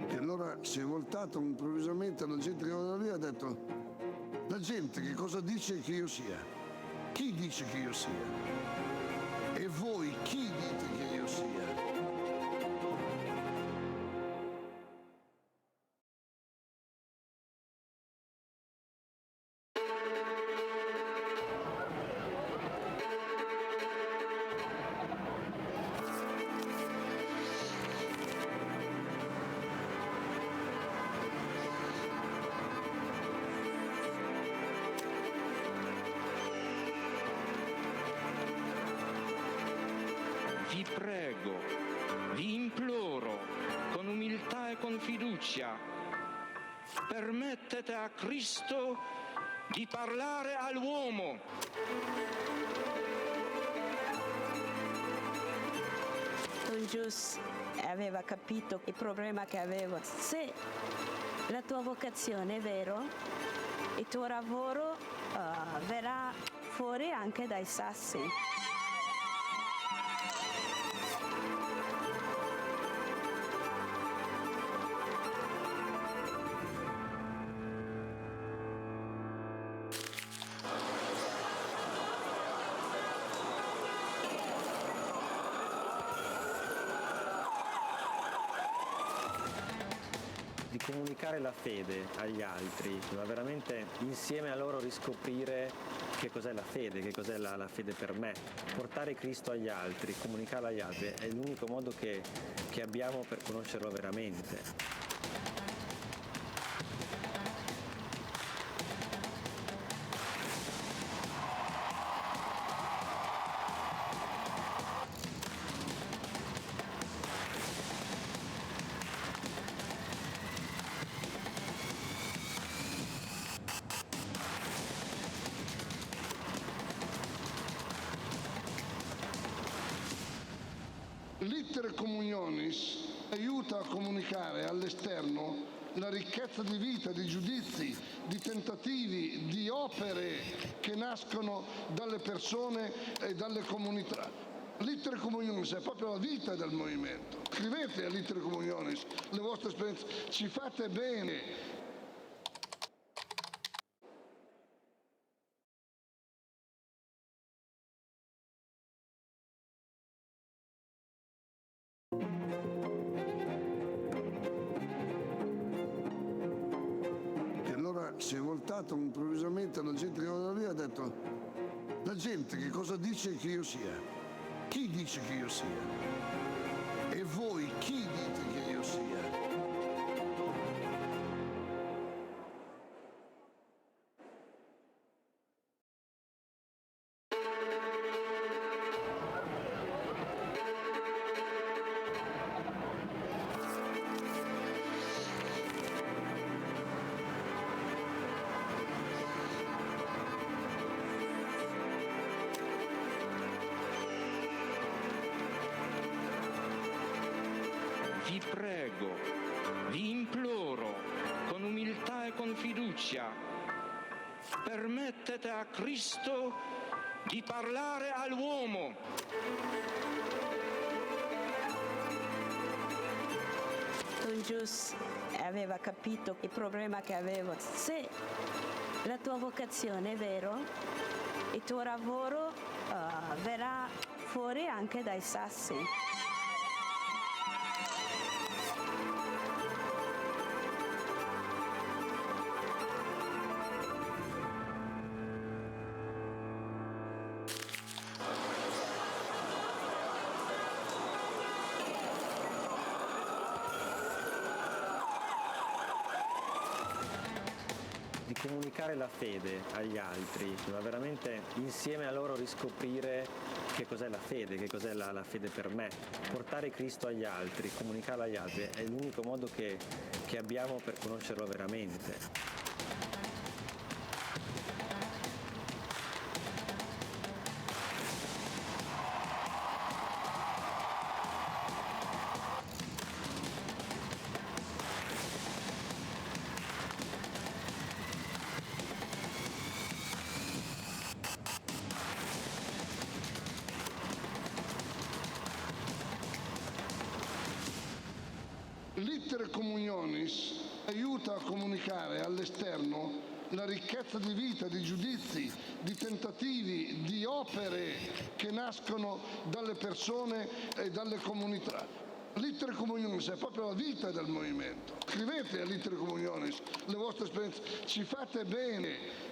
E allora si è voltato improvvisamente alla gente che era lì e ha detto: la gente che cosa dice che io sia? Chi dice che io sia? E voi chi dite che io sia? Vi prego, vi imploro, con umiltà e con fiducia, permettete a Cristo di parlare all'uomo. Don Gius aveva capito il problema che avevo. Se la tua vocazione è vero, il tuo lavoro verrà fuori anche dai sassi. Di comunicare la fede agli altri, ma veramente insieme a loro riscoprire che cos'è la fede, che cos'è la fede per me. Portare Cristo agli altri, comunicarlo agli altri è l'unico modo che abbiamo per conoscerlo veramente. L'iter communionis aiuta a comunicare all'esterno la ricchezza di vita, di giudizi, di tentativi, di opere che nascono dalle persone e dalle comunità. L'iter communionis è proprio la vita del movimento. Scrivete all'iter communionis le vostre esperienze, ci fate bene. Si è voltato improvvisamente alla gente che era lì e ha detto: la gente che cosa dice che io sia? Chi dice che io sia? E voi chi dite che io sia? Vi prego, vi imploro, con umiltà e con fiducia, permettete a Cristo di parlare all'uomo. Don Gius aveva capito il problema che avevo. Se la tua vocazione è vero, il tuo lavoro verrà fuori anche dai sassi. Di comunicare la fede agli altri, ma veramente insieme a loro riscoprire che cos'è la fede, che cos'è la fede per me. Portare Cristo agli altri, comunicarlo agli altri è l'unico modo che abbiamo per conoscerlo veramente. L'Itere Communionis aiuta a comunicare all'esterno la ricchezza di vita, di giudizi, di tentativi, di opere che nascono dalle persone e dalle comunità. L'Itere Communionis è proprio la vita del movimento. Scrivete all'Itere Communionis le vostre esperienze, ci fate bene.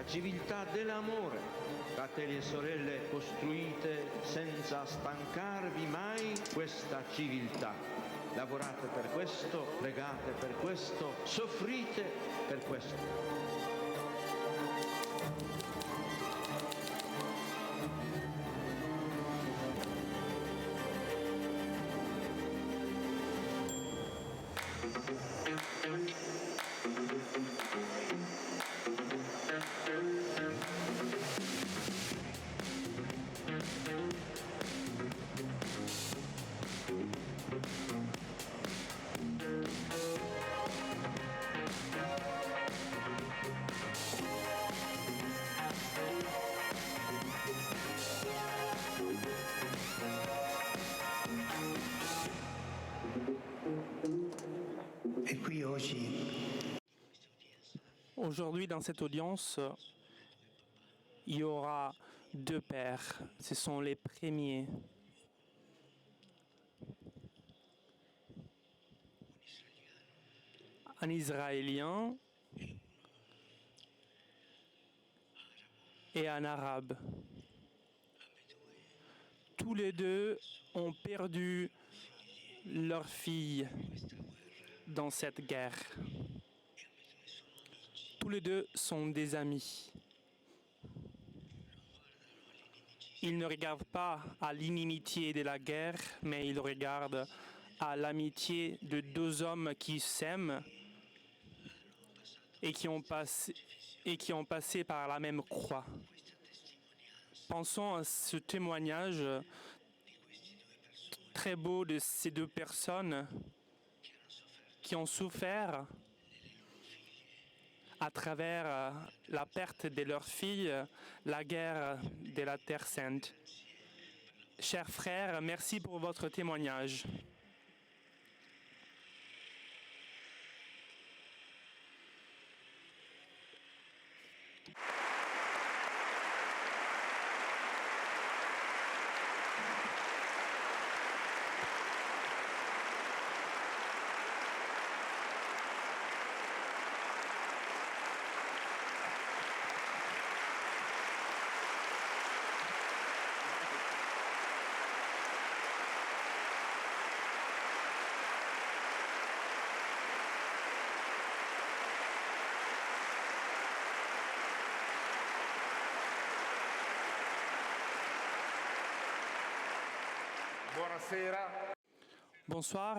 questa civiltà dell'amore. Fratelli e sorelle, costruite senza stancarvi mai questa civiltà. Lavorate per questo, pregate per questo, soffrite per questo. Aujourd'hui, dans cette audience, il y aura deux pères. Ce sont les premiers. Un Israélien et un Arabe. Tous les deux ont perdu leur fille dans cette guerre. Tous les deux sont des amis. Ils ne regardent pas à l'inimitié de la guerre, mais ils regardent à l'amitié de deux hommes qui s'aiment et qui ont passé par la même croix. Pensons à ce témoignage très beau de ces deux personnes qui ont souffert à travers la perte de leur fille, la guerre de la Terre Sainte. Chers frères, merci pour votre témoignage.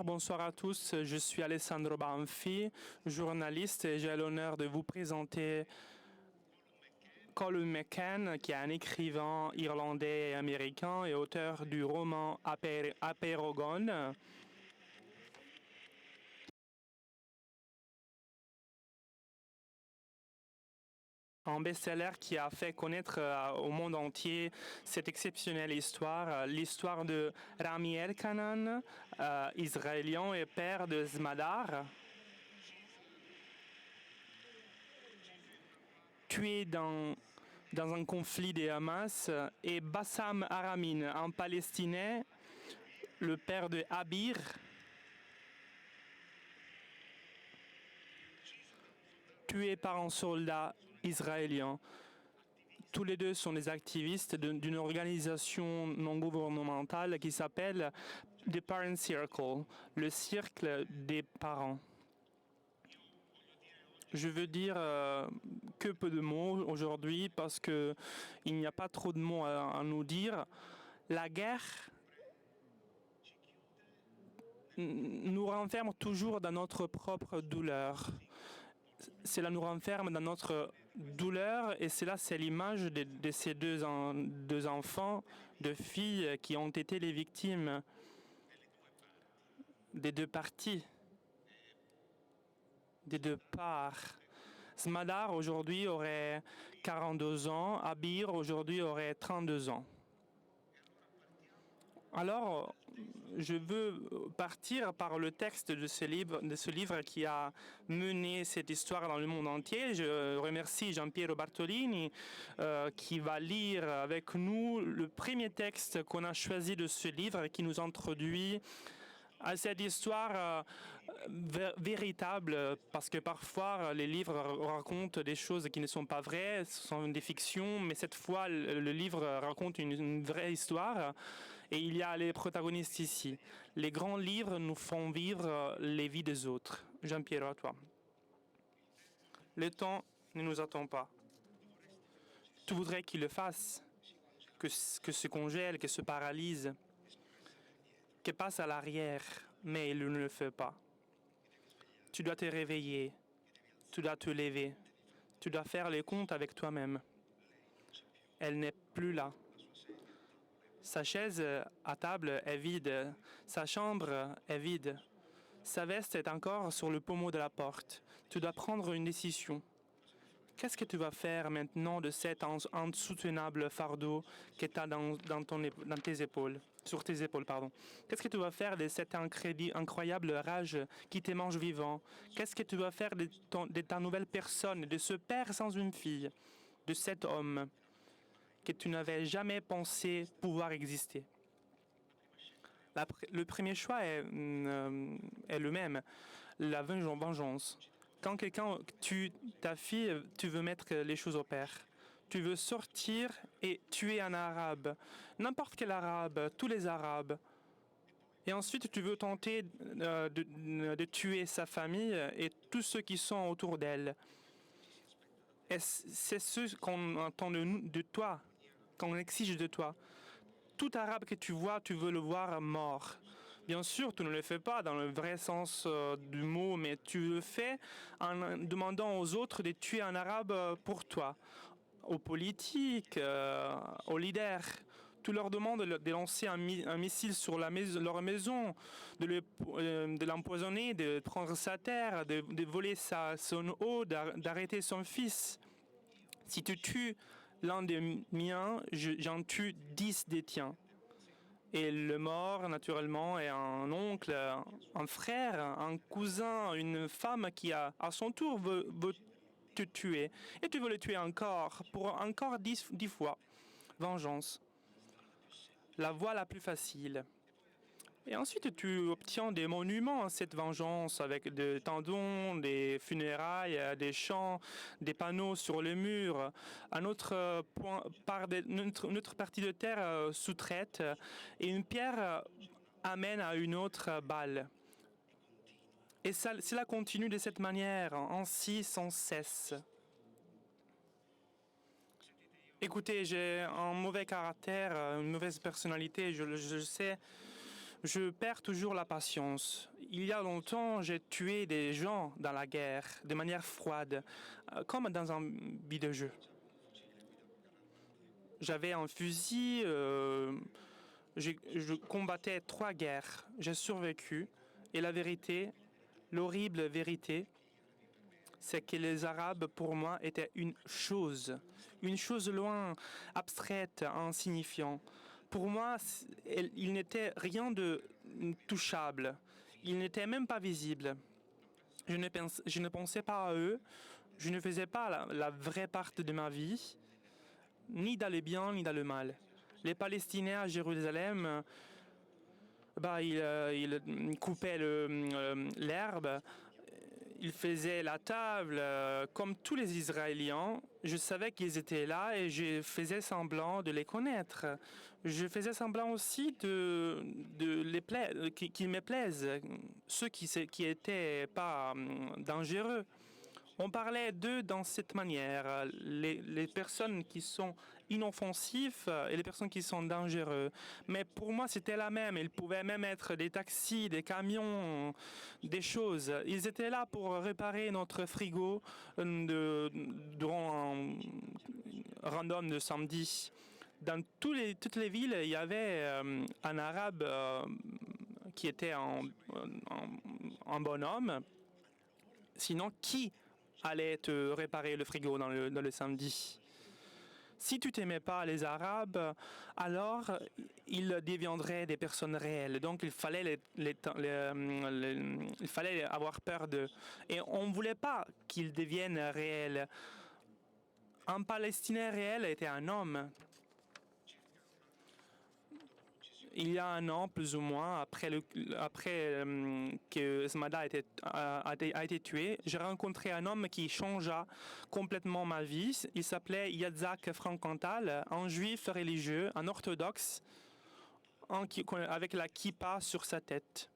Bonsoir à tous. Je suis Alessandro Banfi, journaliste, et j'ai l'honneur de vous présenter Colum McCann, qui est un écrivain irlandais et américain et auteur du roman Apeirogon. Un best-seller qui a fait connaître au monde entier cette exceptionnelle histoire, l'histoire de Rami Elkanan, israélien et père de Smadar, tué dans un conflit des Hamas, et Bassam Aramin, un Palestinais, le père de Abir, tué par un soldat israélien. Tous les deux sont des activistes d'une organisation non gouvernementale qui s'appelle The Parent Circle, le cercle des parents. Je veux dire que peu de mots aujourd'hui parce qu'il n'y a pas trop de mots à nous dire. La guerre nous renferme toujours dans notre propre douleur. Cela nous renferme dans notre douleur et cela, c'est l'image de ces deux enfants, deux filles qui ont été les victimes des deux parties, des deux parts. Smadar aujourd'hui aurait 42 ans, Abir aujourd'hui aurait 32 ans. Alors, je veux partir par le texte de ce livre qui a mené cette histoire dans le monde entier. Je remercie Giampiero Bartolini qui va lire avec nous le premier texte qu'on a choisi de ce livre et qui nous introduit à cette histoire véritable, parce que parfois les livres racontent des choses qui ne sont pas vraies, ce sont des fictions, mais cette fois le livre raconte une vraie histoire et il y a les protagonistes ici. Les grands livres nous font vivre les vies des autres. Jean-Pierre, à toi. Le temps ne nous attend pas. Tu voudrais qu'il le fasse, que se congèle, que se paralyse, que passe à l'arrière, mais il ne le fait pas. Tu dois te réveiller, tu dois te lever, tu dois faire les comptes avec toi-même. Elle n'est plus là. Sa chaise à table est vide, sa chambre est vide, sa veste est encore sur le pommeau de la porte. Tu dois prendre une décision. Qu'est-ce que tu vas faire maintenant de cet insoutenable fardeau que tu as dans tes épaules, sur tes épaules, pardon? Qu'est-ce que tu vas faire de cette incroyable rage qui te mange vivant? Qu'est-ce que tu vas faire de ta nouvelle personne, de ce père sans une fille, de cet homme que tu n'avais jamais pensé pouvoir exister? Le premier choix est le même, la vengeance. Quand quelqu'un tue ta fille, tu veux mettre les choses au pair. Tu veux sortir et tuer un arabe, n'importe quel arabe, tous les arabes. Et ensuite, tu veux tenter de tuer sa famille et tous ceux qui sont autour d'elle. Et c'est ce qu'on attend de toi, qu'on exige de toi. Tout arabe que tu vois, tu veux le voir mort. Bien sûr, tu ne le fais pas dans le vrai sens du mot, mais tu le fais en demandant aux autres de tuer un arabe pour toi. Aux politiques, aux leaders, tu leur demandes de lancer un missile sur leur maison, de l'empoisonner, de prendre sa terre, de voler son eau, d'arrêter son fils. Si tu tues l'un des miens, j'en tue 10 des tiens. Et le mort, naturellement, est un oncle, un frère, un cousin, une femme qui, à son tour, veut te tuer. Et tu veux le tuer encore, pour encore 10 fois. Vengeance. La voie la plus facile. Et ensuite, tu obtiens des monuments à cette vengeance avec des tendons, des funérailles, des chants, des panneaux sur le mur. Un autre une autre partie de terre sous-traite et une pierre amène à une autre balle. Et cela continue de cette manière, ainsi sans cesse. Écoutez, j'ai un mauvais caractère, une mauvaise personnalité, je le sais. Je perds toujours la patience. Il y a longtemps, j'ai tué des gens dans la guerre de manière froide, comme dans un vidéo-jeu. J'avais un fusil, je combattais 3 guerres, j'ai survécu. Et la vérité, l'horrible vérité, c'est que les Arabes, pour moi, étaient une chose loin, abstraite, insignifiante. Pour moi, il n'était rien de touchable. Il n'était même pas visible. Je ne pensais pas à eux. Je ne faisais pas la vraie partie de ma vie, ni dans le bien, ni dans le mal. Les Palestiniens à Jérusalem, ils coupaient l'herbe. Ils faisaient la table comme tous les Israéliens. Je savais qu'ils étaient là et je faisais semblant de les connaître. Je faisais semblant aussi qu'ils me plaisent, ceux qui étaient pas dangereux. On parlait d'eux dans cette manière, les personnes qui sont inoffensives et les personnes qui sont dangereuses. Mais pour moi, c'était la même. Ils pouvaient même être des taxis, des camions, des choses. Ils étaient là pour réparer notre frigo durant un random de samedi. Dans toutes les villes, il y avait un arabe qui était un bonhomme. Sinon, qui allait te réparer le frigo dans le samedi? Si tu t'aimais pas les Arabes, alors ils deviendraient des personnes réelles. Donc il fallait il fallait avoir peur d'eux. Et on ne voulait pas qu'ils deviennent réels. Un Palestinien réel était un homme. il y a un an, plus ou moins, après que Smada a été tué, j'ai rencontré un homme qui changea complètement ma vie. Il s'appelait Yitzhak Frankenthal, un juif religieux, un orthodoxe, avec la kippa sur sa tête.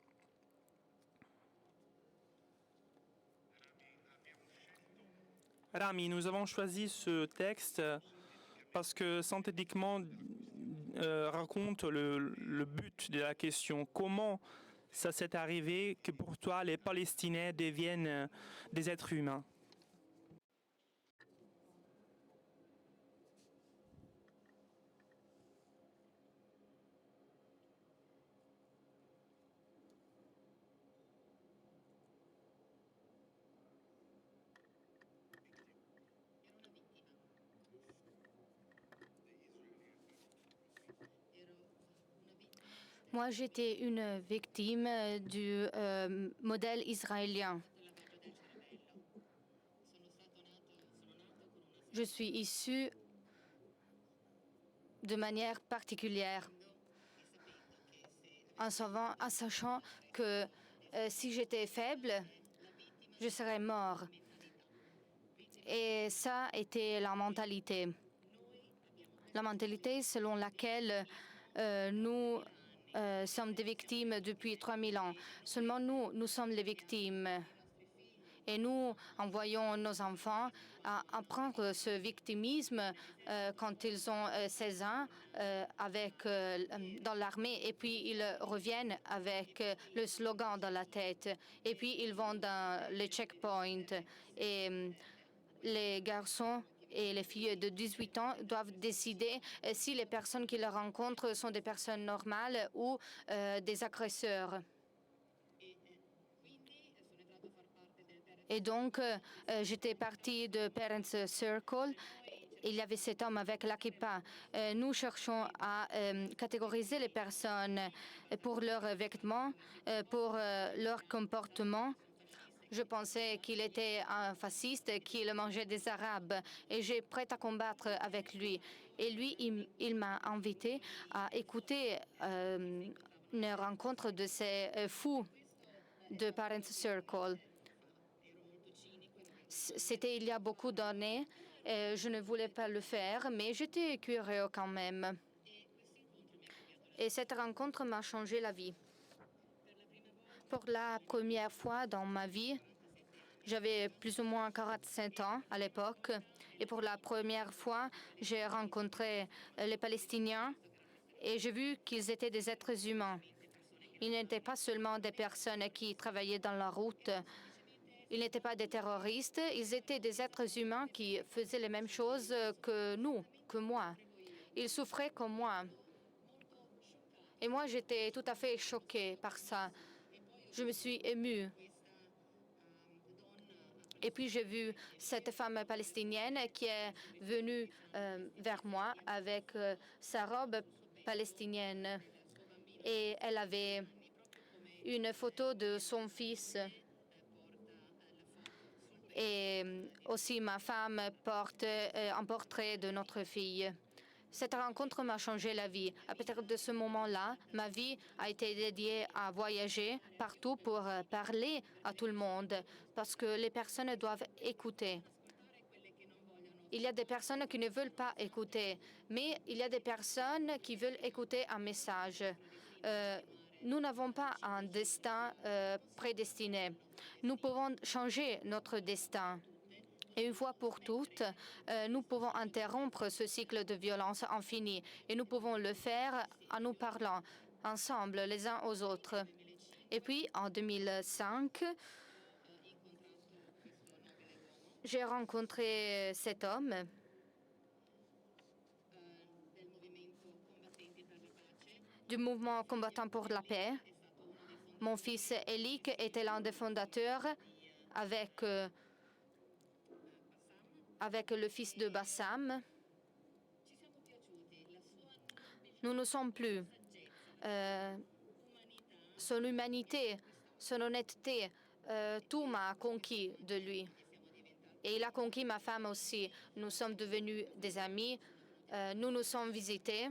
Rami, nous avons choisi ce texte parce que synthétiquement raconte le but de la question. Comment ça s'est arrivé que pour toi les Palestiniens deviennent des êtres humains? Moi, j'étais une victime du modèle israélien. Je suis issue de manière particulière, en sachant que si j'étais faible, je serais mort. Et ça était la mentalité. La mentalité selon laquelle nous sommes des victimes depuis 3000 ans. Seulement nous sommes les victimes. Et nous envoyons nos enfants à apprendre ce victimisme quand ils ont 16 ans dans l'armée. Et puis ils reviennent avec le slogan dans la tête. Et puis ils vont dans les checkpoints. Et les garçons et les filles de 18 ans doivent décider si les personnes qu'ils rencontrent sont des personnes normales ou des agresseurs. Et donc, j'étais partie de Parents Circle. Il y avait cet homme avec la kippa. Nous cherchons à catégoriser les personnes pour leurs vêtements, pour leur comportement. Je pensais qu'il était un fasciste, qu'il mangeait des Arabes, et j'ai prête à combattre avec lui. Et lui, il m'a invité à écouter une rencontre de ces fous de Parents Circle. C'était il y a beaucoup d'années. Je ne voulais pas le faire, mais j'étais curieux quand même. Et cette rencontre m'a changé la vie. Pour la première fois dans ma vie, j'avais plus ou moins 45 ans à l'époque. Et pour la première fois, j'ai rencontré les Palestiniens et j'ai vu qu'ils étaient des êtres humains. Ils n'étaient pas seulement des personnes qui travaillaient dans la route. Ils n'étaient pas des terroristes. Ils étaient des êtres humains qui faisaient les mêmes choses que nous, que moi. Ils souffraient comme moi. Et moi, j'étais tout à fait choquée par ça. Je me suis émue. Et puis j'ai vu cette femme palestinienne qui est venue vers moi avec sa robe palestinienne. Et elle avait une photo de son fils. Et aussi ma femme porte un portrait de notre fille. Cette rencontre m'a changé la vie. À partir de ce moment-là, ma vie a été dédiée à voyager partout pour parler à tout le monde, parce que les personnes doivent écouter. Il y a des personnes qui ne veulent pas écouter, mais il y a des personnes qui veulent écouter un message. Nous n'avons pas un destin prédestiné. Nous pouvons changer notre destin. Et une fois pour toutes, nous pouvons interrompre ce cycle de violence infini. Et nous pouvons le faire en nous parlant ensemble, les uns aux autres. Et puis, en 2005, j'ai rencontré cet homme du mouvement combattant pour la paix. Mon fils Elik était l'un des fondateurs avec le fils de Bassam. Nous ne sommes plus. Son humanité, son honnêteté, tout m'a conquis de lui. Et il a conquis ma femme aussi. Nous sommes devenus des amis. Nous nous sommes visités.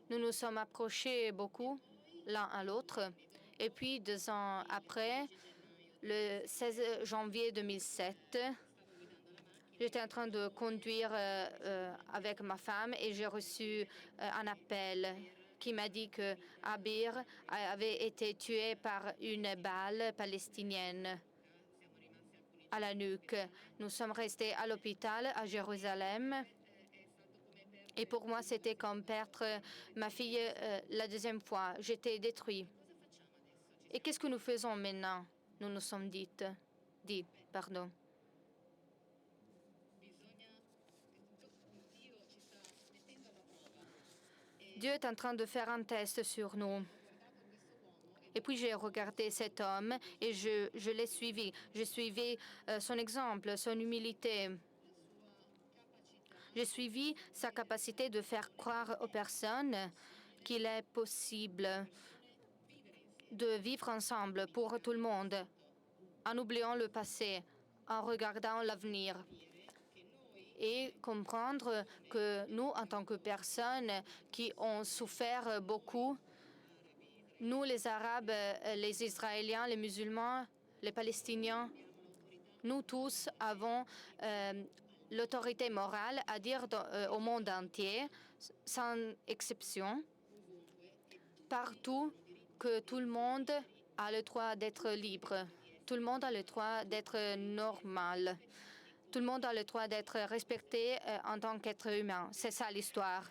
Nous nous sommes approchés beaucoup l'un à l'autre. Et puis, 2 ans après, le 16 janvier 2007, j'étais en train de conduire avec ma femme et j'ai reçu un appel qui m'a dit que Abir avait été tué par une balle palestinienne à la nuque. Nous sommes restés à l'hôpital à Jérusalem. Et pour moi, c'était comme perdre ma fille la 2e fois. J'étais détruit. Et qu'est-ce que nous faisons maintenant? Nous nous sommes dit. Dieu est en train de faire un test sur nous. Et puis j'ai regardé cet homme et je l'ai suivi. J'ai suivi son exemple, son humilité. J'ai suivi sa capacité de faire croire aux personnes qu'il est possible de vivre ensemble pour tout le monde, en oubliant le passé, en regardant l'avenir. Et comprendre que nous, en tant que personnes qui ont souffert beaucoup, nous, les Arabes, les Israéliens, les musulmans, les Palestiniens, nous tous avons l'autorité morale à dire au monde entier, sans exception, partout, que tout le monde a le droit d'être libre. Tout le monde a le droit d'être normal. Tout le monde a le droit d'être respecté en tant qu'être humain. C'est ça l'histoire.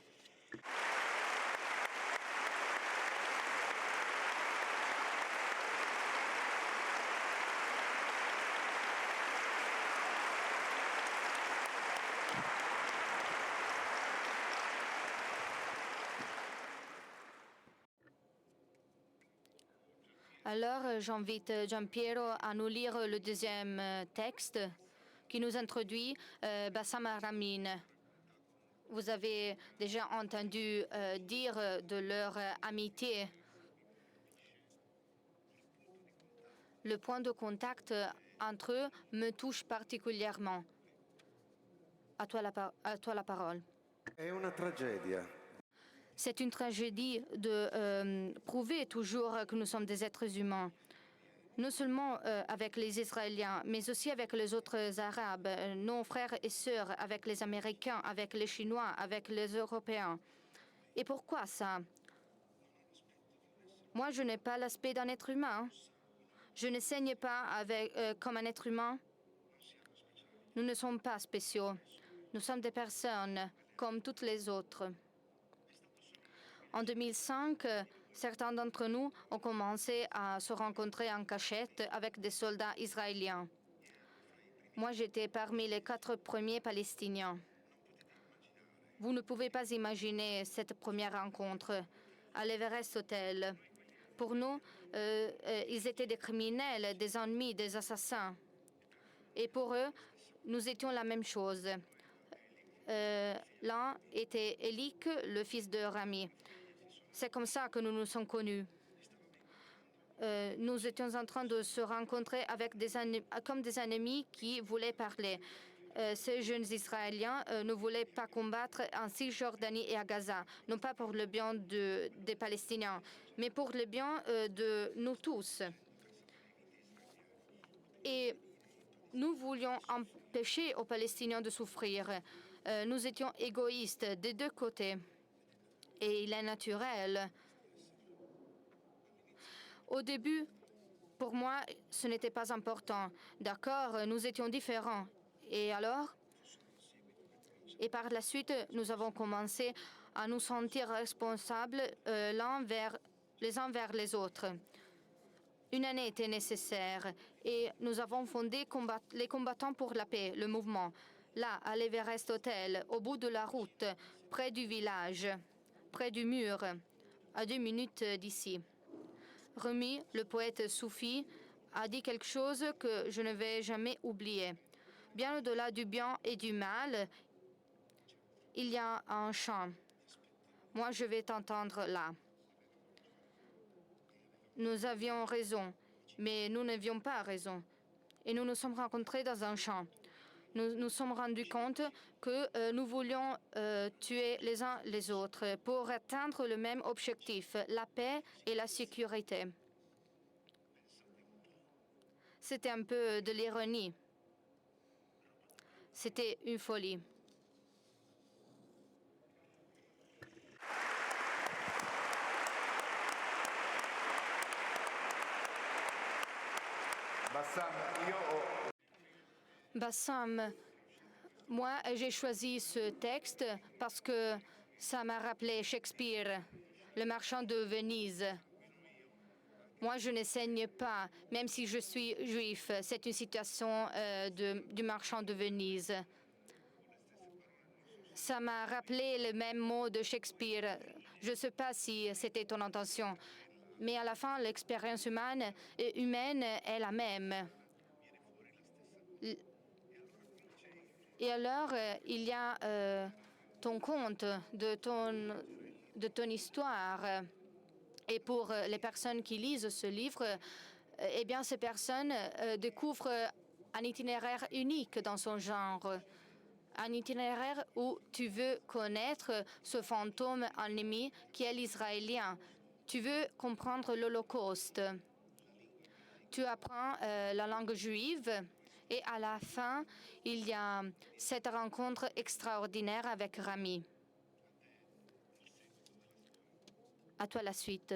Alors, j'invite Giampiero à nous lire le 2e texte qui nous introduit Bassam Aramin. Vous avez déjà entendu dire de leur amitié. Le point de contact entre eux me touche particulièrement. À toi la parole. È una tragedia. C'est une tragédie de prouver toujours que nous sommes des êtres humains. Non seulement avec les Israéliens, mais aussi avec les autres Arabes, nos frères et sœurs, avec les Américains, avec les Chinois, avec les Européens. Et pourquoi ça? Moi, je n'ai pas l'aspect d'un être humain. Je ne saigne pas comme un être humain. Nous ne sommes pas spéciaux. Nous sommes des personnes comme toutes les autres. En 2005, certains d'entre nous ont commencé à se rencontrer en cachette avec des soldats israéliens. Moi, j'étais parmi les 4 premiers Palestiniens. Vous ne pouvez pas imaginer cette première rencontre à l'Everest Hotel. Pour nous, ils étaient des criminels, des ennemis, des assassins. Et pour eux, nous étions la même chose. L'un était Elik, le fils de Rami. C'est comme ça que nous nous sommes connus. Nous étions en train de se rencontrer avec comme des ennemis qui voulaient parler. Ces jeunes Israéliens ne voulaient pas combattre en Cisjordanie et à Gaza, non pas pour le bien des Palestiniens, mais pour le bien de nous tous. Et nous voulions empêcher aux Palestiniens de souffrir. Nous étions égoïstes des 2 côtés. Et il est naturel. Au début, pour moi, ce n'était pas important. D'accord, nous étions différents. Et alors? Et par la suite, nous avons commencé à nous sentir responsables les uns vers les autres. Une année était nécessaire et nous avons fondé les combattants pour la paix, le mouvement, là, à l'Everest Hotel, au bout de la route, près du village, près du mur, à 2 minutes d'ici. Rumi, le poète soufi, a dit quelque chose que je ne vais jamais oublier. Bien au-delà du bien et du mal, il y a un chant. Moi, je vais t'entendre là. Nous avions raison, mais nous n'avions pas raison. Et nous nous sommes rencontrés dans un champ. nous nous sommes rendus compte que nous voulions tuer les uns les autres pour atteindre le même objectif, la paix et la sécurité. C'était un peu de l'ironie. C'était une folie. Bassam, moi j'ai choisi ce texte parce que ça m'a rappelé Shakespeare, le marchand de Venise. Moi, je ne saigne pas, même si je suis juif. C'est une citation du marchand de Venise. Ça m'a rappelé le même mot de Shakespeare. Je ne sais pas si c'était ton intention, mais à la fin, l'expérience humaine est la même. Et alors, il y a ton conte de ton histoire. Et pour les personnes qui lisent ce livre, eh bien, ces personnes découvrent un itinéraire unique dans son genre. Un itinéraire où tu veux connaître ce fantôme ennemi qui est l'Israélien. Tu veux comprendre l'Holocauste. Tu apprends la langue juive et à la fin, il y a cette rencontre extraordinaire avec Rami. À toi la suite.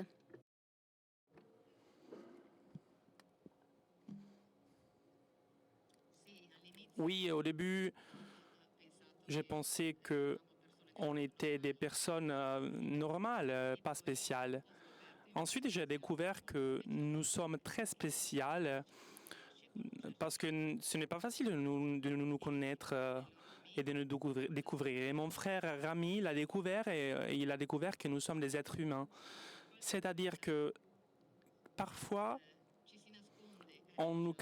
Oui, au début, j'ai pensé que on était des personnes normales, pas spéciales. Ensuite, j'ai découvert que nous sommes très spéciales parce que ce n'est pas facile de nous connaître et de nous découvrir. Et mon frère Rami l'a découvert et il a découvert que nous sommes des êtres humains. C'est-à-dire que parfois, on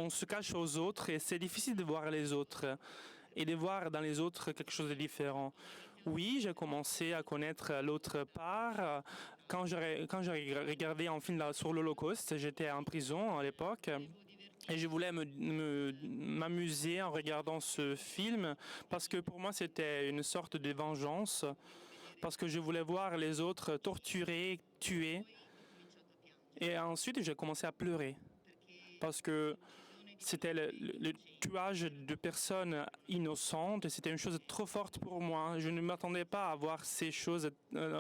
se cache aux autres et c'est difficile de voir les autres et de voir dans les autres quelque chose de différent. Oui, j'ai commencé à connaître l'autre part. Quand j'ai regardé un film sur l'Holocauste, j'étais en prison à l'époque. Et je voulais m'amuser en regardant ce film parce que pour moi c'était une sorte de vengeance, parce que je voulais voir les autres torturés, tués. Et ensuite j'ai commencé à pleurer parce que c'était le tuage de personnes innocentes et c'était une chose trop forte pour moi. Je ne m'attendais pas à voir ces choses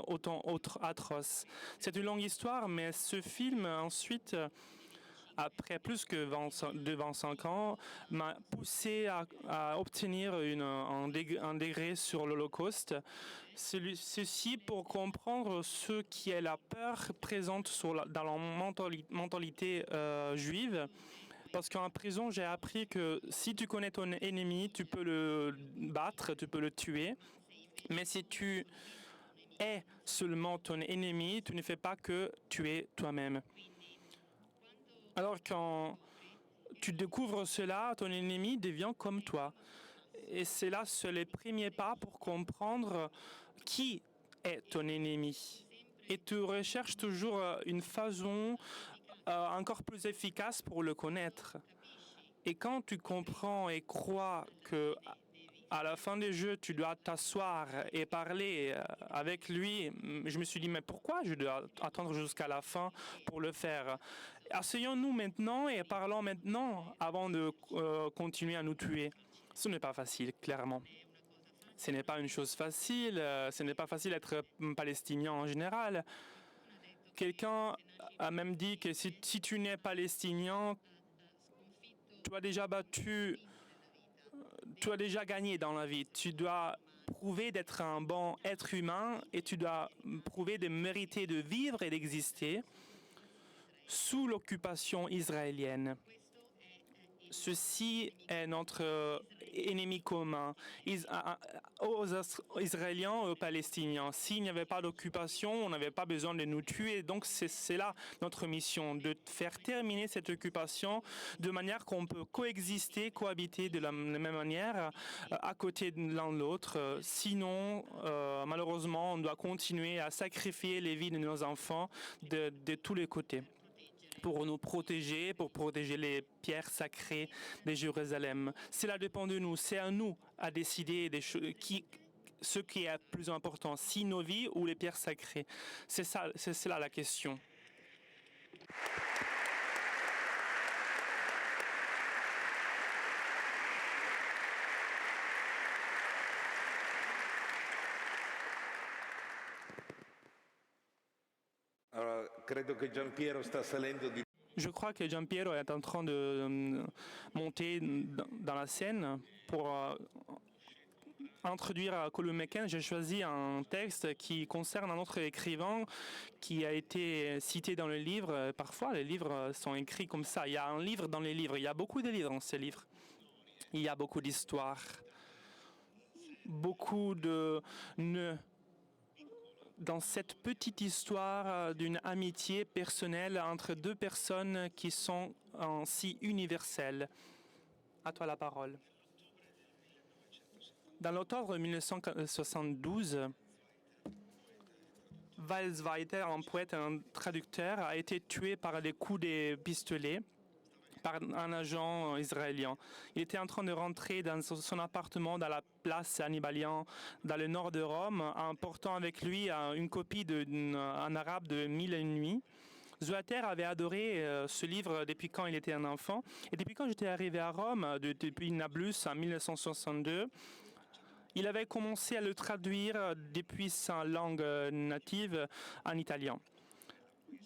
autant atroces. C'est une longue histoire, mais ce film ensuite, après plus que 25 ans, m'a poussé à obtenir un degré sur l'Holocauste. Ceci pour comprendre ce qui est la peur présente dans la mentalité juive. Parce qu'en prison, j'ai appris que si tu connais ton ennemi, tu peux le battre, tu peux le tuer. Mais si tu es seulement ton ennemi, tu ne fais pas que tuer toi-même. Alors quand tu découvres cela, ton ennemi devient comme toi. Et c'est là les premiers pas pour comprendre qui est ton ennemi. Et tu recherches toujours une façon encore plus efficace pour le connaître. Et quand tu comprends et crois que à la fin du jeu, tu dois t'asseoir et parler avec lui, je me suis dit, mais pourquoi je dois attendre jusqu'à la fin pour le faire? Asseyons-nous maintenant et parlons maintenant avant de continuer à nous tuer. Ce n'est pas facile, clairement. Ce n'est pas une chose facile, ce n'est pas facile d'être palestinien en général. Quelqu'un a même dit que si tu n'es palestinien, tu as déjà gagné dans la vie. Tu dois prouver d'être un bon être humain et tu dois prouver de mériter de vivre et d'exister sous l'occupation israélienne. Ceci est notre ennemi commun, aux Israéliens et aux Palestiniens. S'il n'y avait pas d'occupation, on n'avait pas besoin de nous tuer. Donc c'est là notre mission, de faire terminer cette occupation de manière qu'on peut coexister, cohabiter de la même manière, à côté de l'un de l'autre. Sinon, malheureusement, on doit continuer à sacrifier les vies de nos enfants de tous les côtés. pour nous protéger, pour protéger les pierres sacrées de Jérusalem. Cela dépend de nous. C'est à nous à décider ce qui est plus important, si nos vies ou les pierres sacrées. C'est cela la question. Allora, credo che Giampiero sta salendo di... Je crois que Giampiero est en train de monter dans la scène pour introduire Colum McCann. J'ai choisi un texte qui concerne un autre écrivain qui a été cité dans le livre. Parfois, les livres sont écrits comme ça. Il y a un livre dans les livres. Il y a beaucoup de livres dans ces livres. Il y a beaucoup d'histoires, beaucoup de nœuds dans cette petite histoire d'une amitié personnelle entre deux personnes qui sont si universelles. À toi la parole. Dans l'octobre 1972, Walsweiter, un poète et un traducteur, a été tué par des coups de pistolet par un agent israélien. Il était en train de rentrer dans son appartement dans la place Hannibalian, dans le nord de Rome, en portant avec lui une copie d'un arabe de Mille et une nuits. Zuater avait adoré ce livre depuis quand il était un enfant. Et depuis quand j'étais arrivé à Rome, depuis Nablus en 1962, il avait commencé à le traduire depuis sa langue native en italien.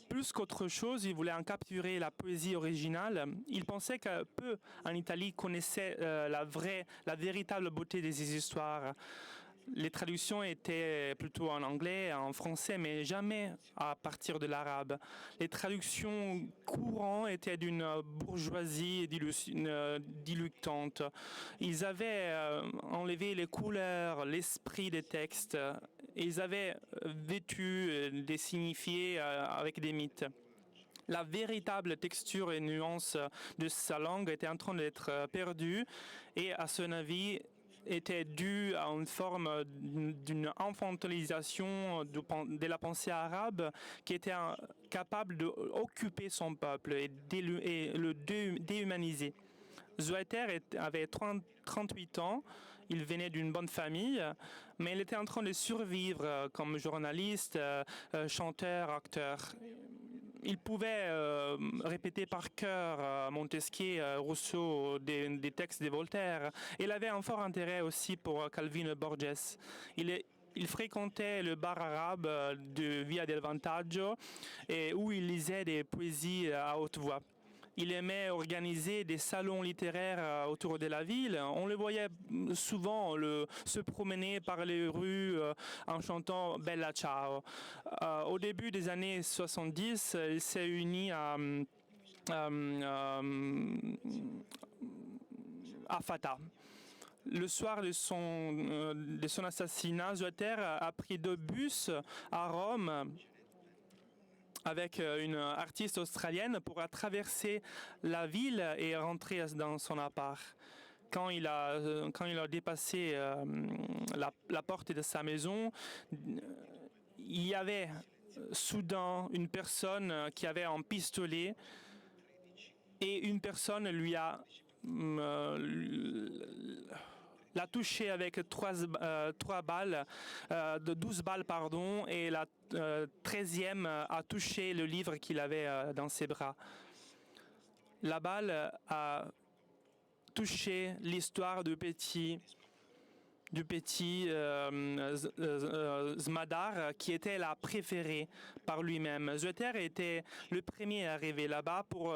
Plus qu'autre chose, il voulait en capturer la poésie originale. Il pensait que peu en Italie connaissaient la véritable beauté des histoires. Les traductions étaient plutôt en anglais, en français, mais jamais à partir de l'arabe. Les traductions courantes étaient d'une bourgeoisie diluctante. Ils avaient enlevé les couleurs, l'esprit des textes. Ils avaient vêtu des signifiés avec des mythes. La véritable texture et nuance de sa langue était en train d'être perdue et, à son avis, était due à une forme d'une infantilisation de la pensée arabe qui était capable d'occuper son peuple et le déhumaniser. Zuaiter avait 38 ans, il venait d'une bonne famille, mais il était en train de survivre comme journaliste, chanteur, acteur. Il pouvait répéter par cœur Montesquieu, Rousseau, des textes de Voltaire. Il avait un fort intérêt aussi pour Calvin et Borges. Il fréquentait le bar arabe de Via del Vantaggio où il lisait des poésies à haute voix. Il aimait organiser des salons littéraires autour de la ville. On le voyait souvent se promener par les rues en chantant Bella Ciao. Au début des années 70, il s'est uni à Fatah. Le soir de son assassinat, Zuater a pris 2 bus à Rome avec une artiste australienne pour traverser la ville et rentrer dans son appart. Quand il a dépassé la porte de sa maison, il y avait soudain une personne qui avait un pistolet et une personne l'a touché avec 3 balles, 12 balles, pardon, et la 13e a touché le livre qu'il avait dans ses bras. La balle a touché l'histoire du petit Smadar, qui était la préférée par lui-même. Zuaiter était le premier à arriver là-bas pour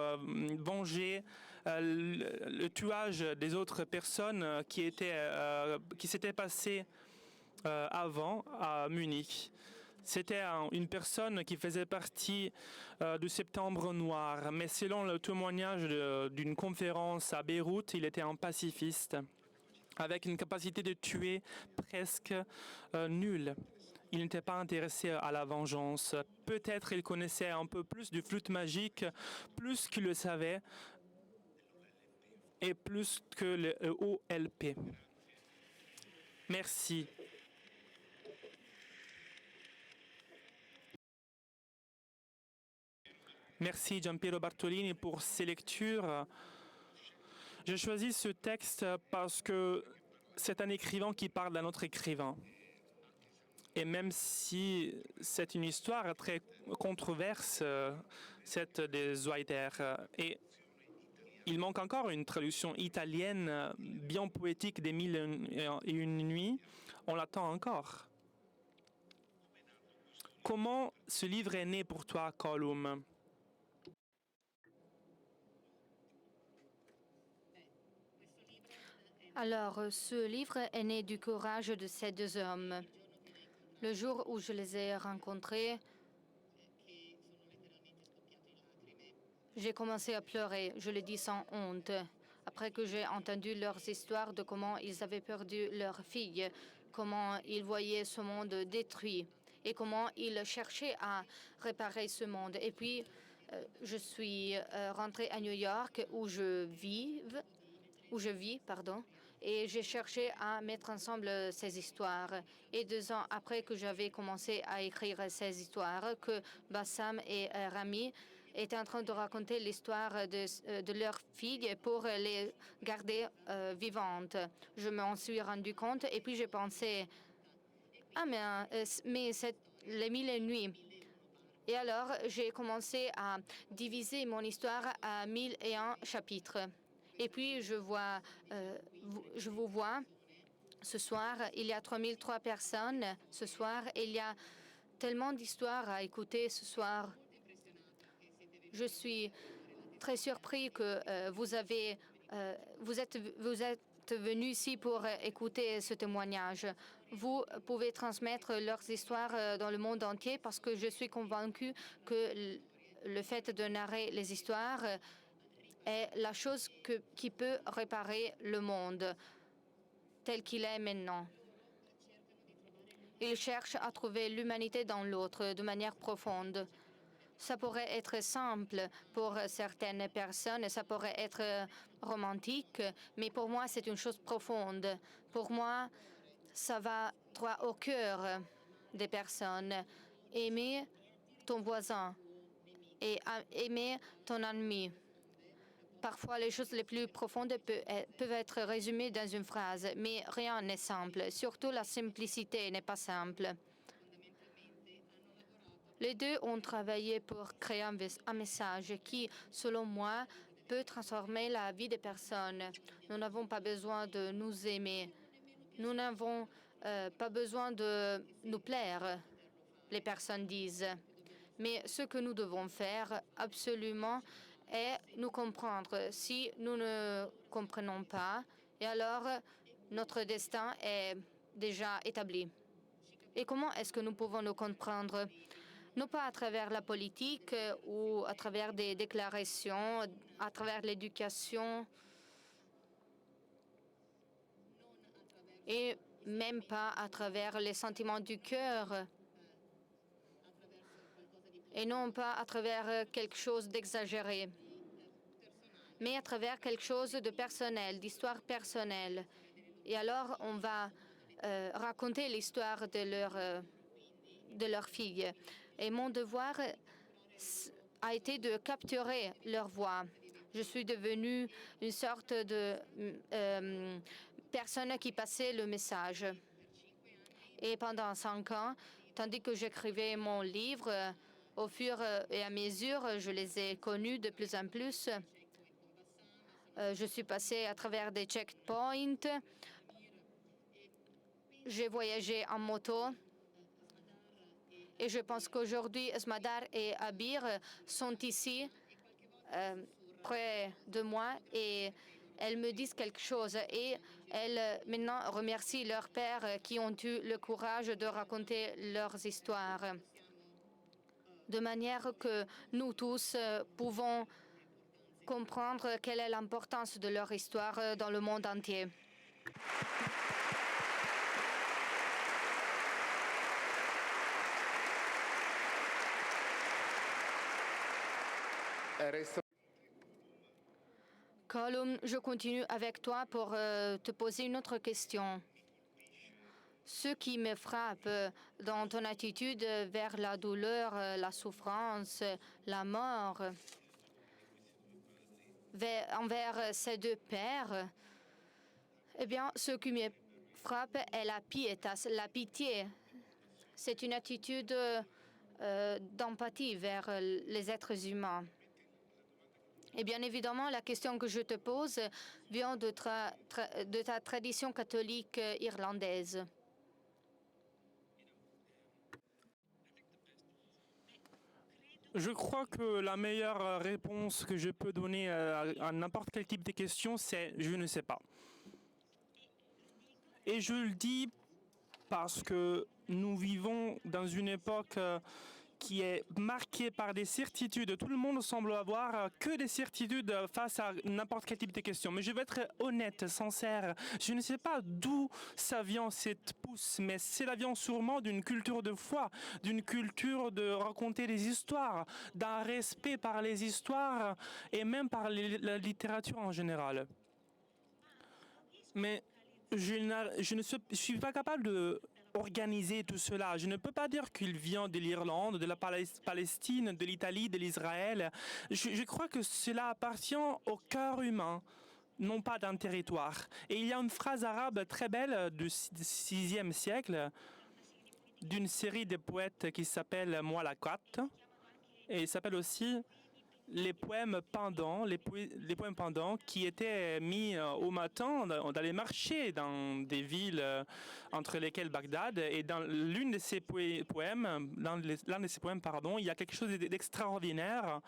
venger le tuage des autres personnes qui s'était passé avant à Munich. C'était une personne qui faisait partie du Septembre Noir, mais selon le témoignage d'une conférence à Beyrouth, il était un pacifiste, avec une capacité de tuer presque nulle. Il n'était pas intéressé à la vengeance. Peut-être il connaissait un peu plus du flûte magique, plus qu'il le savait, et plus que le OLP. Merci. Merci Giampiero Bartolini pour ces lectures. J'ai choisi ce texte parce que c'est un écrivain qui parle d'un autre écrivain. Et même si c'est une histoire très controverse, cette des Zweiter, et il manque encore une traduction italienne bien poétique des Mille et une nuits, on l'attend encore. Comment ce livre est né pour toi, Colum? Alors, ce livre est né du courage de ces deux hommes. Le jour où je les ai rencontrés, j'ai commencé à pleurer, je le dis sans honte, après que j'ai entendu leurs histoires de comment ils avaient perdu leur fille, comment ils voyaient ce monde détruit et comment ils cherchaient à réparer ce monde. Et puis, je suis rentrée à New York où je vis, et j'ai cherché à mettre ensemble ces histoires. Et 2 ans après que j'avais commencé à écrire ces histoires, que Bassam et Rami étaient en train de raconter l'histoire de leur fille pour les garder vivantes. Je m'en suis rendu compte et puis j'ai pensé, ah mais c'est les 1000 nuits. Et alors j'ai commencé à diviser mon histoire à 1001 chapitres. Et puis je vous vois ce soir, il y a 3003 personnes ce soir, et il y a tellement d'histoires à écouter ce soir. Je suis très surpris que vous êtes venus ici pour écouter ce témoignage. Vous pouvez transmettre leurs histoires dans le monde entier parce que je suis convaincue que le fait de narrer les histoires est la chose qui peut réparer le monde tel qu'il est maintenant. Ils cherchent à trouver l'humanité dans l'autre de manière profonde. Ça pourrait être simple pour certaines personnes, et ça pourrait être romantique, mais pour moi, c'est une chose profonde. Pour moi, ça va droit au cœur des personnes. Aimer ton voisin et aimer ton ennemi. Parfois, les choses les plus profondes peuvent être résumées dans une phrase, mais rien n'est simple. Surtout, la simplicité n'est pas simple. Les deux ont travaillé pour créer un message qui, selon moi, peut transformer la vie des personnes. Nous n'avons pas besoin de nous aimer. Nous n'avons pas besoin de nous plaire, les personnes disent. Mais ce que nous devons faire absolument est nous comprendre. Si nous ne comprenons pas, et alors notre destin est déjà établi. Et comment est-ce que nous pouvons nous comprendre? Non pas à travers la politique ou à travers des déclarations, à travers l'éducation, et même pas à travers les sentiments du cœur, et non pas à travers quelque chose d'exagéré, mais à travers quelque chose de personnel, d'histoire personnelle. Et alors, on va raconter l'histoire de leur fille. Et mon devoir a été de capturer leur voix. Je suis devenue une sorte de personne qui passait le message. Et pendant 5 ans, tandis que j'écrivais mon livre, au fur et à mesure, je les ai connus de plus en plus. Je suis passée à travers des checkpoints. J'ai voyagé en moto. Et je pense qu'aujourd'hui, Smadar et Abir sont ici, près de moi, et elles me disent quelque chose. Et elles, maintenant, remercient leurs pères qui ont eu le courage de raconter leurs histoires, de manière que nous tous pouvons comprendre quelle est l'importance de leur histoire dans le monde entier. Colum, je continue avec toi pour te poser une autre question. Ce qui me frappe dans ton attitude vers la douleur, la souffrance, la mort, envers ces deux pères, eh bien, ce qui me frappe est la pietas, la pitié. C'est une attitude d'empathie vers les êtres humains. Et bien évidemment, la question que je te pose vient de ta tradition catholique irlandaise. Je crois que la meilleure réponse que je peux donner à n'importe quel type de question, c'est « je ne sais pas ». Et je le dis parce que nous vivons dans une époque qui est marquée par des certitudes. Tout le monde semble avoir que des certitudes face à n'importe quel type de question. Mais je vais être honnête, sincère. Je ne sais pas d'où ça vient cette pousse, mais cela vient sûrement d'une culture de foi, d'une culture de raconter des histoires, d'un respect par les histoires et même par la littérature en général. Mais je ne suis pas capable de organiser tout cela. Je ne peux pas dire qu'il vient de l'Irlande, de la Palestine, de l'Italie, de l'Israël. Je crois que cela appartient au cœur humain, non pas d'un territoire. Et il y a une phrase arabe très belle du 6e siècle d'une série de poètes qui s'appelle Mu'allaqat, et il s'appelle aussi les poèmes pendants, les poèmes pendants qui étaient mis au matin dans les marchés dans des villes entre lesquelles Bagdad. Et dans l'un de ces poèmes, il y a quelque chose d'extraordinaire.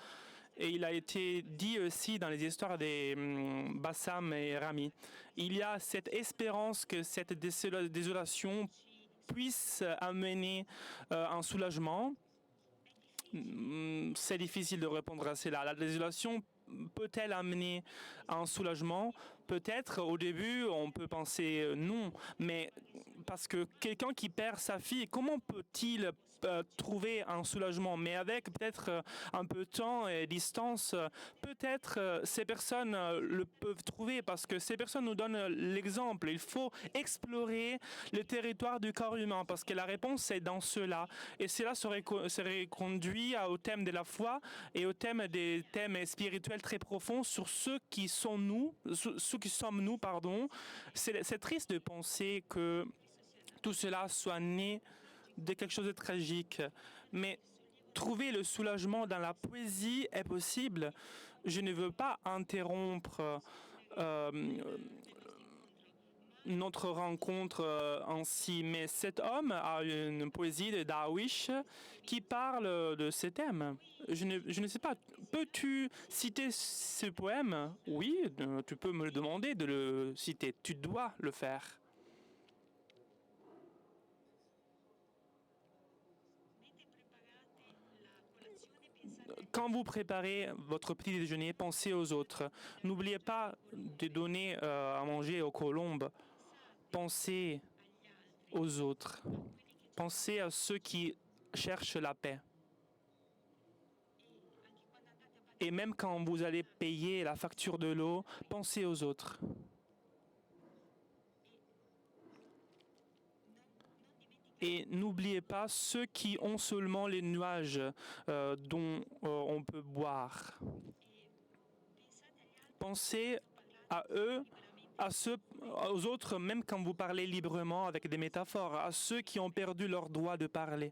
Et il a été dit aussi dans les histoires des Bassam et Rami. Il y a cette espérance que cette désolation puisse amener un soulagement. C'est difficile de répondre à cela. La désolation peut-elle amener un soulagement? Peut-être au début, on peut penser non, mais parce que quelqu'un qui perd sa fille, comment peut-il trouver un soulagement? Mais avec peut-être un peu de temps et distance, peut-être ces personnes le peuvent trouver, parce que ces personnes nous donnent l'exemple. Il faut explorer le territoire du corps humain, parce que la réponse est dans cela. Et cela serait conduit au thème de la foi et au thème des thèmes spirituels très profonds sur ceux qui sommes nous. C'est triste de penser que tout cela soit né de quelque chose de tragique. Mais trouver le soulagement dans la poésie est possible. Je ne veux pas interrompre notre rencontre ainsi, mais cet homme a une poésie de Darwish qui parle de ces thèmes. Je ne sais pas, peux-tu citer ce poème? Oui, tu peux me le demander de le citer, tu dois le faire. Quand vous préparez votre petit déjeuner, pensez aux autres. N'oubliez pas de donner à manger aux colombes. Pensez aux autres. Pensez à ceux qui cherchent la paix. Et même quand vous allez payer la facture de l'eau, pensez aux autres. Et n'oubliez pas ceux qui ont seulement les nuages dont on peut boire. Pensez à eux, aux autres, même quand vous parlez librement avec des métaphores, à ceux qui ont perdu leur droit de parler.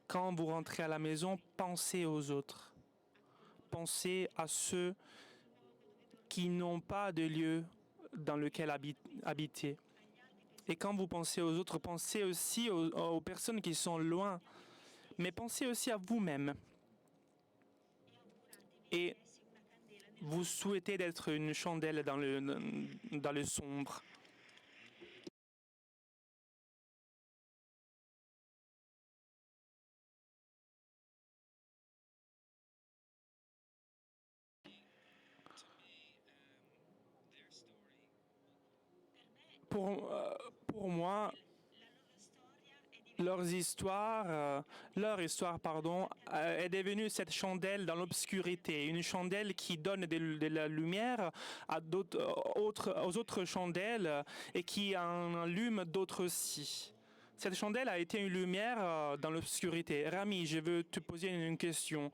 Quand vous rentrez à la maison, pensez aux autres. Pensez à ceux qui n'ont pas de lieu dans lequel habiter. Et quand vous pensez aux autres, pensez aussi aux personnes qui sont loin, mais pensez aussi à vous-même. Et vous souhaitez d'être une chandelle dans le sombre. Pour moi, leur histoire, est devenue cette chandelle dans l'obscurité, une chandelle qui donne de la lumière aux autres chandelles et qui en allume d'autres aussi. Cette chandelle a été une lumière dans l'obscurité. Rami, je veux te poser une question.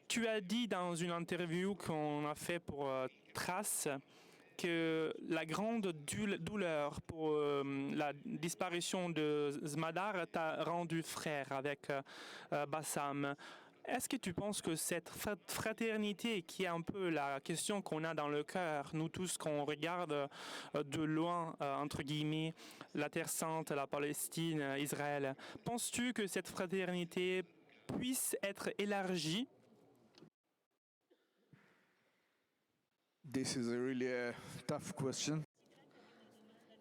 Tu as dit dans une interview qu'on a fait pour Trace que la grande douleur pour la disparition de Smadar t'a rendu frère avec Bassam. Est-ce que tu penses que cette fraternité, qui est un peu la question qu'on a dans le cœur, nous tous, quand on regarde de loin, entre guillemets, la Terre Sainte, la Palestine, Israël, penses-tu que cette fraternité puisse être élargie? This is a really tough question.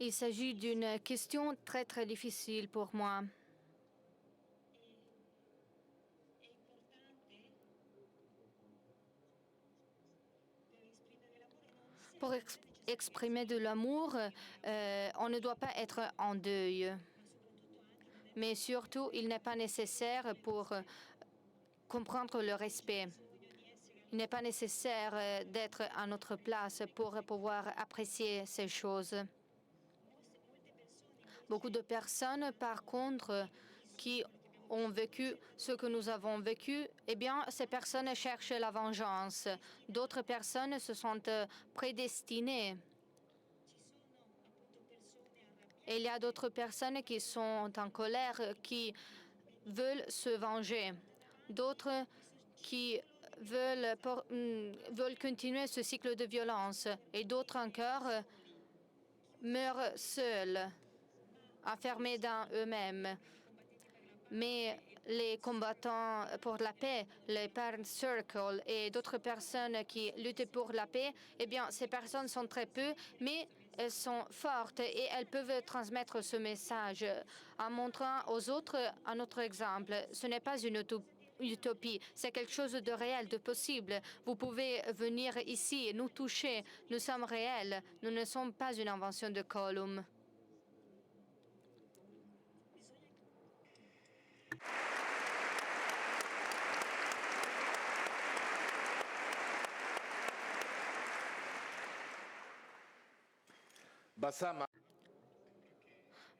Il s'agit d'une question très très difficile pour moi. Pour exprimer de l'amour, on ne doit pas être en deuil. Mais surtout, il n'est pas nécessaire pour comprendre le respect. Il n'est pas nécessaire d'être à notre place pour pouvoir apprécier ces choses. Beaucoup de personnes, par contre, qui ont vécu ce que nous avons vécu, eh bien, ces personnes cherchent la vengeance. D'autres personnes se sentent prédestinées. Et il y a d'autres personnes qui sont en colère, qui veulent se venger. D'autres qui veulent continuer ce cycle de violence. Et d'autres encore meurent seuls, enfermés dans eux-mêmes. Mais les combattants pour la paix, les Parent Circle et d'autres personnes qui luttent pour la paix, eh bien, ces personnes sont très peu, mais elles sont fortes et elles peuvent transmettre ce message en montrant aux autres un autre exemple. Ce n'est pas une utopie, c'est quelque chose de réel, de possible. Vous pouvez venir ici et nous toucher. Nous sommes réels. Nous ne sommes pas une invention de Colum.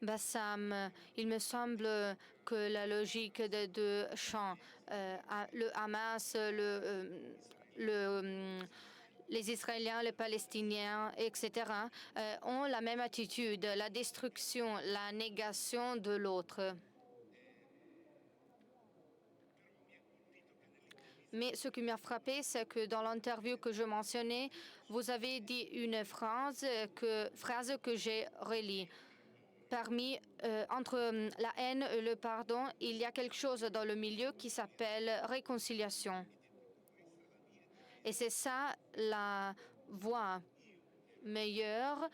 Bassam, il me semble que la logique des deux champs, le Hamas, les Israéliens, les Palestiniens, etc., ont la même attitude, la destruction, la négation de l'autre. Mais ce qui m'a frappé, c'est que dans l'interview que je mentionnais, vous avez dit une phrase que j'ai relie. Entre la haine et le pardon, il y a quelque chose dans le milieu qui s'appelle réconciliation. Et c'est ça la voie meilleure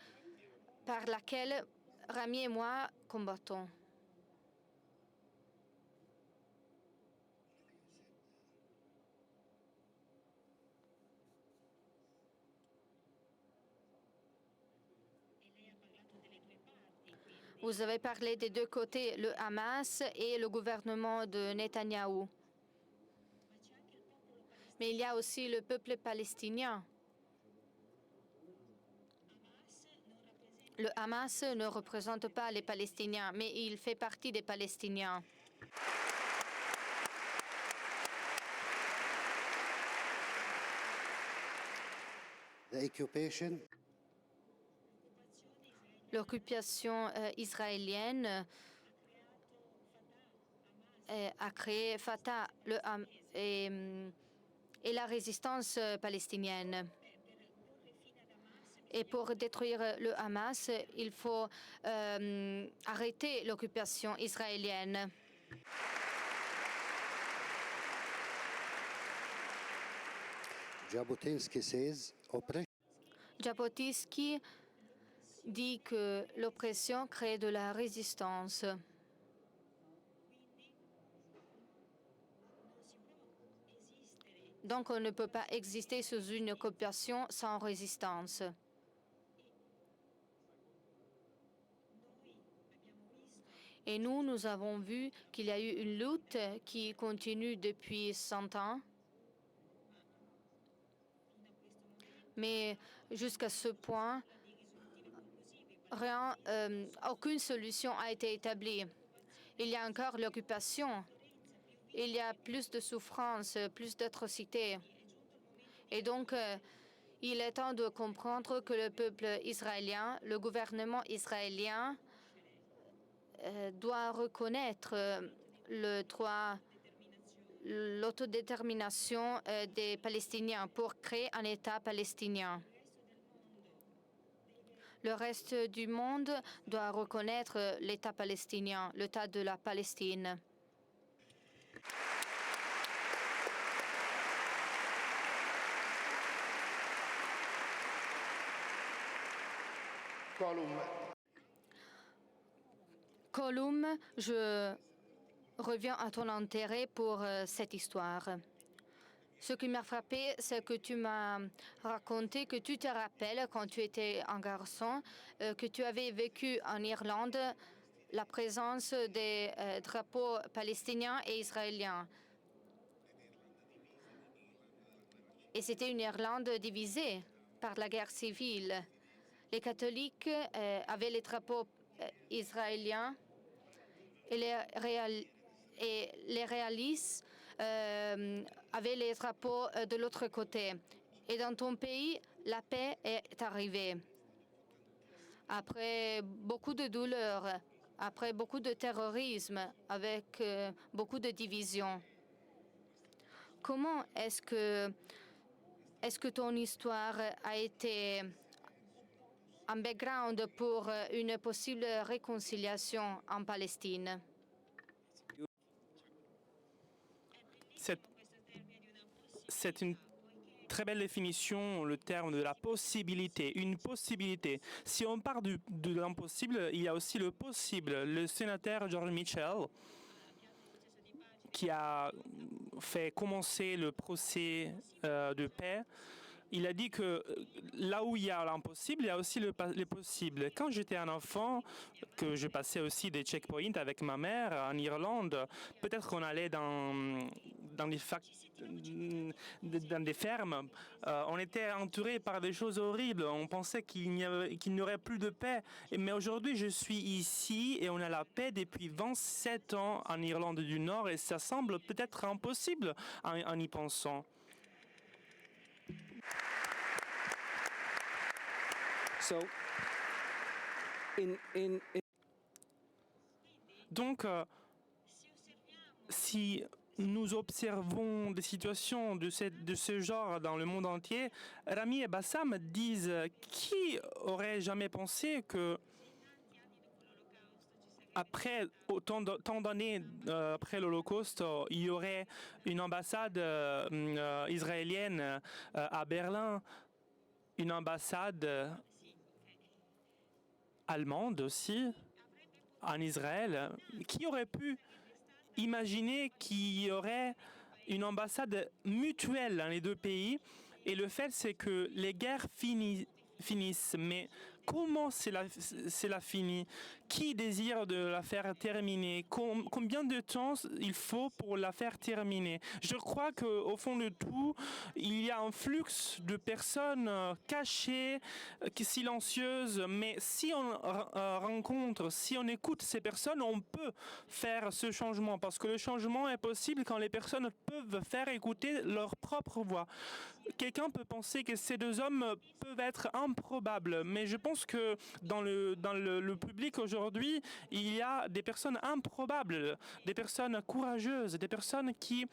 par laquelle Rami et moi combattons. Vous avez parlé des deux côtés, le Hamas et le gouvernement de Netanyahou. Mais il y a aussi le peuple palestinien. Le Hamas ne représente pas les Palestiniens, mais il fait partie des Palestiniens. L'occupation israélienne a créé Fatah et la résistance palestinienne. Et pour détruire le Hamas, il faut arrêter l'occupation israélienne. Jabotinsky dit que l'oppression crée de la résistance. Donc on ne peut pas exister sous une occupation sans résistance. Et nous avons vu qu'il y a eu une lutte qui continue depuis 100 ans. Mais jusqu'à ce point, aucune solution n'a été établie. Il y a encore l'occupation. Il y a plus de souffrance, plus d'atrocités. Et donc, il est temps de comprendre que le peuple israélien, le gouvernement israélien, doit reconnaître le droit, l'autodétermination des Palestiniens pour créer un État palestinien. Le reste du monde doit reconnaître l'État palestinien, l'État de la Palestine. Colum, je reviens à ton intérêt pour cette histoire. Ce qui m'a frappé, c'est que tu m'as raconté que tu te rappelles, quand tu étais un garçon, que tu avais vécu en Irlande la présence des drapeaux palestiniens et israéliens. Et c'était une Irlande divisée par la guerre civile. Les catholiques avaient les drapeaux israéliens et les réalistes avaient les drapeaux de l'autre côté. Et dans ton pays, la paix est arrivée. Après beaucoup de douleur, après beaucoup de terrorisme, avec beaucoup de divisions. Comment est-ce que ton histoire a été un background pour une possible réconciliation en Palestine? C'est une très belle définition, le terme de la possibilité, une possibilité. Si on part de l'impossible, il y a aussi le possible. Le sénateur George Mitchell, qui a fait commencer le procès de paix, il a dit que là où il y a l'impossible, il y a aussi le possible. Quand j'étais un enfant, que je passais aussi des checkpoints avec ma mère en Irlande, peut-être qu'on allait dans des fermes, on était entouré par des choses horribles. On pensait qu'il n'y aurait plus de paix. Mais aujourd'hui, je suis ici et on a la paix depuis 27 ans en Irlande du Nord et ça semble peut-être impossible en y pensant. Donc, si nous observons des situations de ce genre dans le monde entier, Rami et Bassam disent qui aurait jamais pensé que après autant d'années après l'Holocauste, il y aurait une ambassade israélienne à Berlin, une ambassade allemande aussi en Israël. Qui aurait pu imaginer qu'il y aurait une ambassade mutuelle dans les deux pays? Et le fait, c'est que les guerres finissent, mais comment cela finit? Qui désire de la faire terminer? Combien de temps il faut pour la faire terminer? Je crois qu'au fond de tout, il y a un flux de personnes cachées, silencieuses, mais si on rencontre, si on écoute ces personnes, on peut faire ce changement, parce que le changement est possible quand les personnes peuvent faire écouter leur propre voix. Quelqu'un peut penser que ces deux hommes peuvent être improbables, mais je pense que dans le public aujourd'hui, il y a des personnes improbables, des personnes courageuses, des personnes qui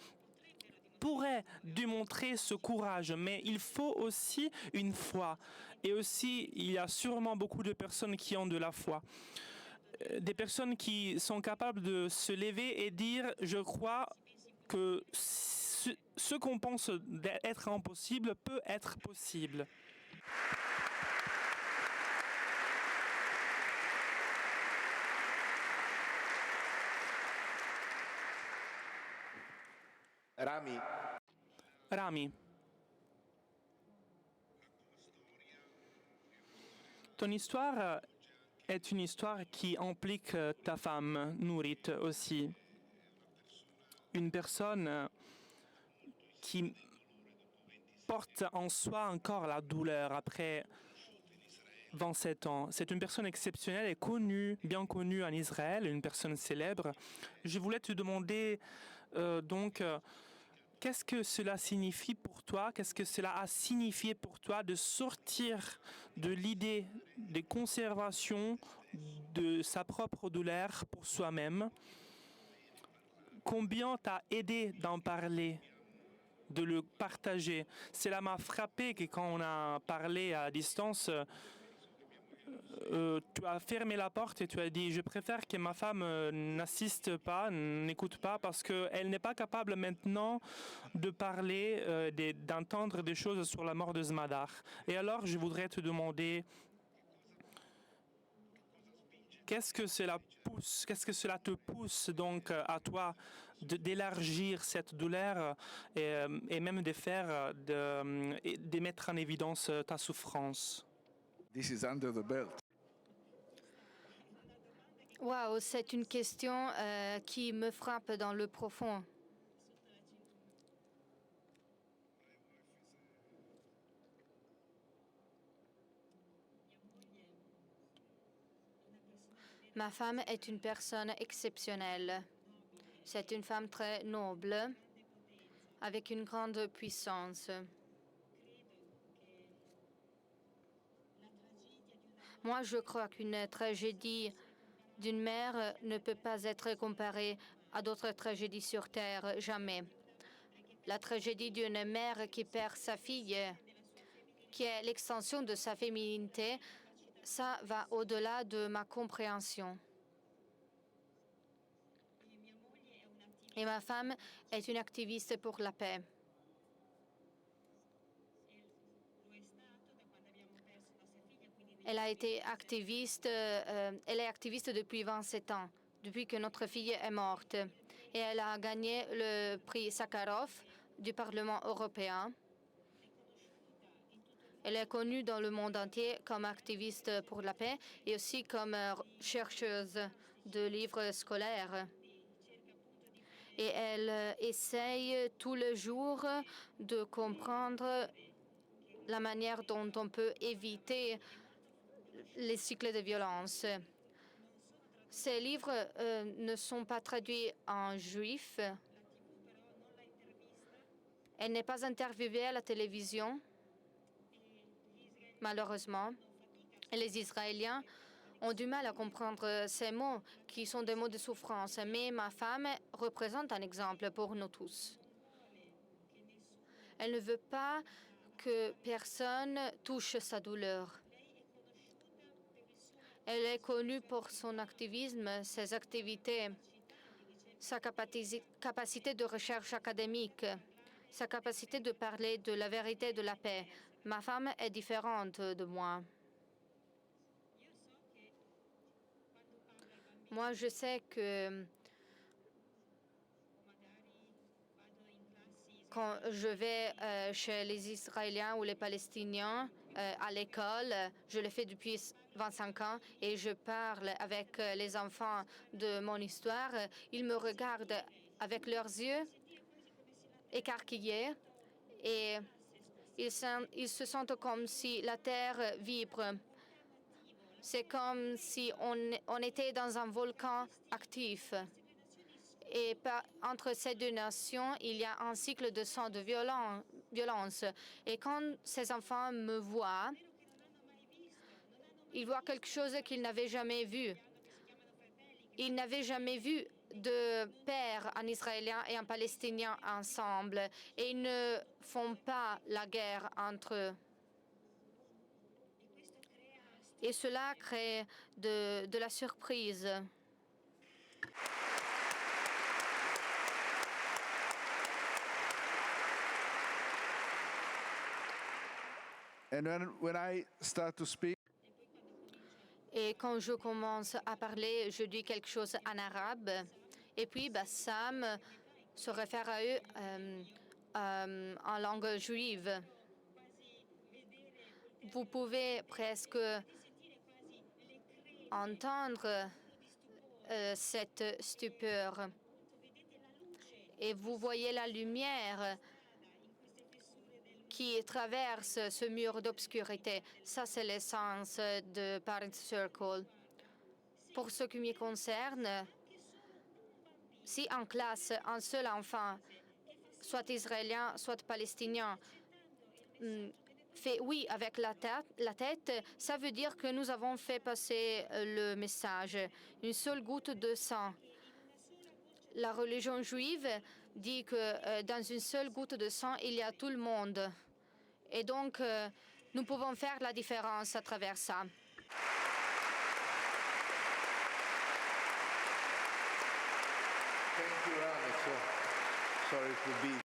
pourraient démontrer ce courage, mais il faut aussi une foi. Et aussi, il y a sûrement beaucoup de personnes qui ont de la foi. Des personnes qui sont capables de se lever et dire « Je crois que ce qu'on pense être impossible peut être possible ». Rami, ton histoire est une histoire qui implique ta femme, Nourit, aussi. Une personne qui porte en soi encore la douleur après 27 ans. C'est une personne exceptionnelle et connue, bien connue en Israël, une personne célèbre. Je voulais te demander qu'est-ce que cela signifie pour toi? Qu'est-ce que cela a signifié pour toi de sortir de l'idée de conservation de sa propre douleur pour soi-même? Combien t'a aidé d'en parler, de le partager? Cela m'a frappé que quand on a parlé à distance, tu as fermé la porte et tu as dit « Je préfère que ma femme n'assiste pas, n'écoute pas, parce qu'elle n'est pas capable maintenant de parler, d'entendre des choses sur la mort de Smadar. » Et alors, je voudrais te demander, qu'est-ce que cela te pousse donc à toi d'élargir cette douleur et même de mettre en évidence ta souffrance? This is under the belt. Waouh, c'est une question qui me frappe dans le profond. Ma femme est une personne exceptionnelle. C'est une femme très noble, avec une grande puissance. Moi, je crois qu'une tragédie d'une mère ne peut pas être comparée à d'autres tragédies sur Terre, jamais. La tragédie d'une mère qui perd sa fille, qui est l'extension de sa féminité, ça va au-delà de ma compréhension. Et ma femme est une activiste pour la paix. Elle a été activiste, elle est activiste depuis 27 ans, depuis que notre fille est morte. Et elle a gagné le prix Sakharov du Parlement européen. Elle est connue dans le monde entier comme activiste pour la paix et aussi comme chercheuse de livres scolaires. Et elle essaye tous les jours de comprendre la manière dont on peut éviter les cycles de violence. Ces livres ne sont pas traduits en juif. Elle n'est pas interviewée à la télévision, malheureusement. Et les Israéliens ont du mal à comprendre ces mots, qui sont des mots de souffrance. Mais ma femme représente un exemple pour nous tous. Elle ne veut pas que personne touche sa douleur. Elle est connue pour son activisme, ses activités, sa capacité de recherche académique, sa capacité de parler de la vérité et de la paix. Ma femme est différente de moi. Moi, je sais que quand je vais chez les Israéliens ou les Palestiniens à l'école, je le fais depuis 25 ans et je parle avec les enfants de mon histoire. Ils me regardent avec leurs yeux écarquillés et ils se sentent comme si la terre vibre. C'est comme si on était dans un volcan actif. Et entre ces deux nations, il y a un cycle de sang, de violence. Et quand ces enfants me voient, ils voient quelque chose qu'ils n'avaient jamais vu. Ils n'avaient jamais vu de père, un Israélien et un Palestinien ensemble. Et ils ne font pas la guerre entre eux. Et cela crée de la surprise. And when I start to speak, Et quand je commence à parler, je dis quelque chose en arabe. Et puis Bassam se réfère à eux en langue juive. Vous pouvez presque entendre cette stupeur. Et vous voyez la lumière qui traverse ce mur d'obscurité. Ça, c'est l'essence de Parent Circle. Pour ce qui me concerne, si en classe, un seul enfant, soit israélien, soit palestinien, fait oui avec la tête, ça veut dire que nous avons fait passer le message. Une seule goutte de sang. La religion juive dit que dans une seule goutte de sang, il y a tout le monde. Et donc, nous pouvons faire la différence à travers ça. Thank you, Alex. Sorry to be.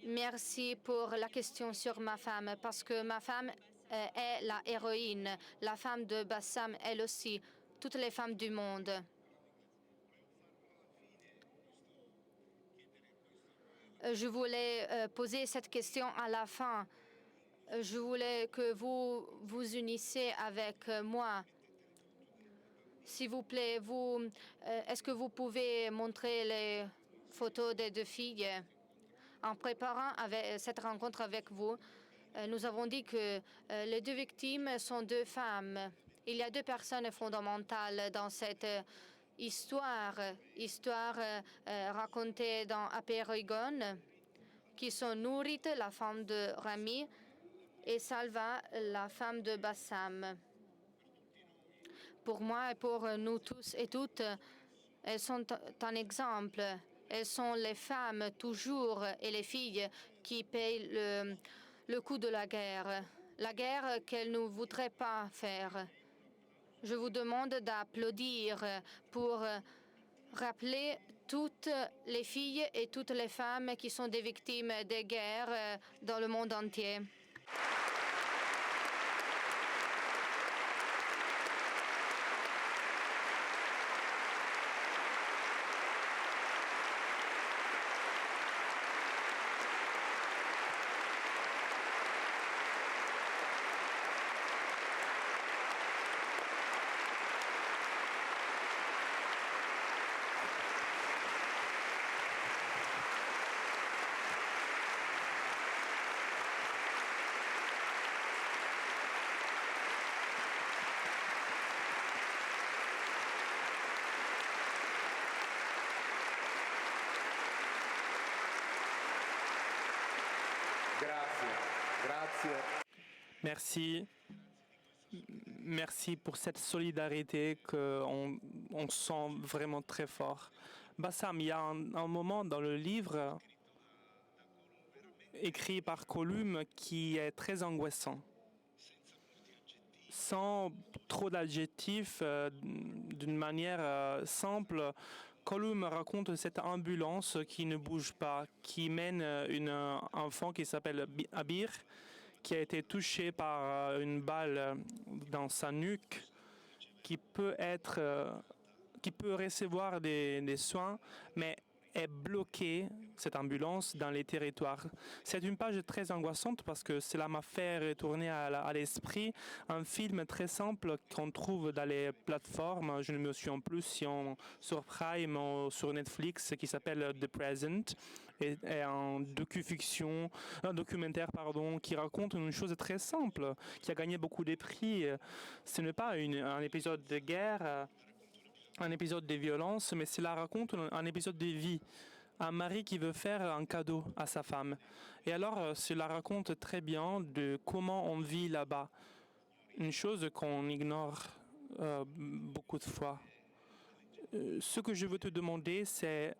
Merci pour la question sur ma femme, parce que ma femme est la héroïne, la femme de Bassam, elle aussi, toutes les femmes du monde. Je voulais poser cette question à la fin. Je voulais que vous vous unissiez avec moi. S'il vous plaît, est-ce que vous pouvez montrer les photos des deux filles? En préparant cette rencontre avec vous, nous avons dit que les deux victimes sont deux femmes. Il y a deux personnes fondamentales dans cette histoire racontée dans Apeirogon, qui sont Nourit, la femme de Rami, et Salva, la femme de Bassam. Pour moi et pour nous tous et toutes, elles sont un exemple. Elles sont les femmes toujours et les filles qui payent le coût de la guerre qu'elles ne voudraient pas faire. Je vous demande d'applaudir pour rappeler toutes les filles et toutes les femmes qui sont des victimes des guerres dans le monde entier. Merci. Merci pour cette solidarité qu'on sent vraiment très fort. Bassam, il y a un moment dans le livre écrit par Colum qui est très angoissant. Sans trop d'adjectifs, d'une manière simple, Colum raconte cette ambulance qui ne bouge pas, qui mène un enfant qui s'appelle Abir, qui a été touché par une balle dans sa nuque, qui peut recevoir des soins, mais est bloquée, cette ambulance, dans les territoires. C'est une page très angoissante parce que cela m'a fait retourner à l'esprit un film très simple qu'on trouve dans les plateformes, je ne me souviens plus si sur Prime ou sur Netflix, qui s'appelle The Present, et un documentaire qui raconte une chose très simple, qui a gagné beaucoup de prix. Ce n'est pas un épisode de guerre, un épisode de violence, mais cela raconte un épisode de vie. Un mari qui veut faire un cadeau à sa femme. Et alors, cela raconte très bien de comment on vit là-bas. Une chose qu'on ignore beaucoup de fois. Ce que je veux te demander, c'est,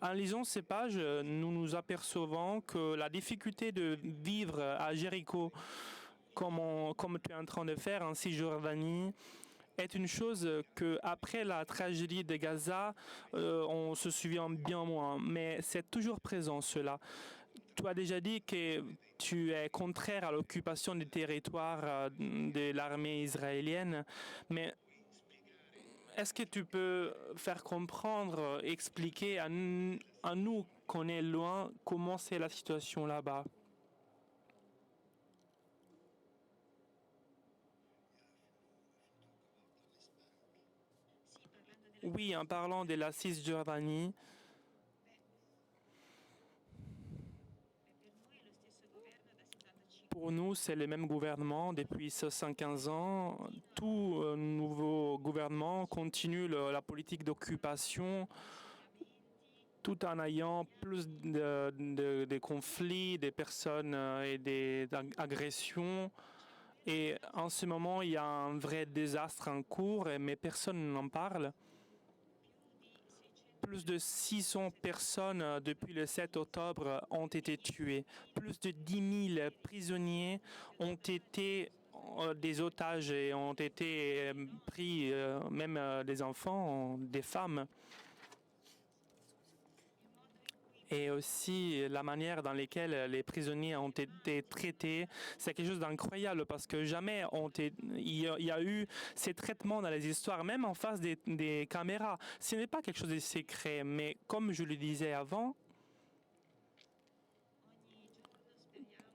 en lisant ces pages, nous nous apercevons que la difficulté de vivre à Jéricho, comme tu es en train de faire en Cisjordanie, est une chose que après la tragédie de Gaza, on se souvient bien moins, mais c'est toujours présent cela. Tu as déjà dit que tu es contraire à l'occupation des territoires de l'armée israélienne, mais est-ce que tu peux faire comprendre, expliquer à nous qu'on est loin, comment c'est la situation là-bas? Oui, en parlant de la Cisjordanie, pour nous, c'est le même gouvernement depuis 75 ans. Tout nouveau gouvernement continue la politique d'occupation tout en ayant plus de conflits, des personnes et des agressions. Et en ce moment, il y a un vrai désastre en cours, mais personne n'en parle. Plus de 600 personnes depuis le 7 octobre ont été tuées. Plus de 10 000 prisonniers ont été des otages et ont été pris, même des enfants, des femmes. Et aussi la manière dans laquelle les prisonniers ont été traités, c'est quelque chose d'incroyable parce que jamais il y a eu ces traitements dans les histoires, même en face des caméras. Ce n'est pas quelque chose de secret, mais comme je le disais avant,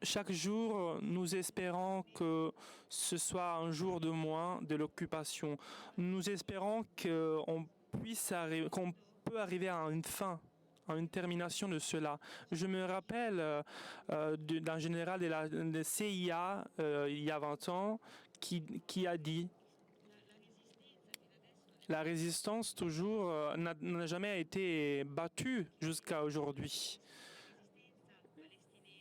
chaque jour, nous espérons que ce soit un jour de moins de l'occupation. Nous espérons qu'on peut arriver à une fin, à une termination de cela. Je me rappelle d'un général de CIA il y a 20 ans qui a dit la résistance toujours n'a jamais été battue jusqu'à aujourd'hui.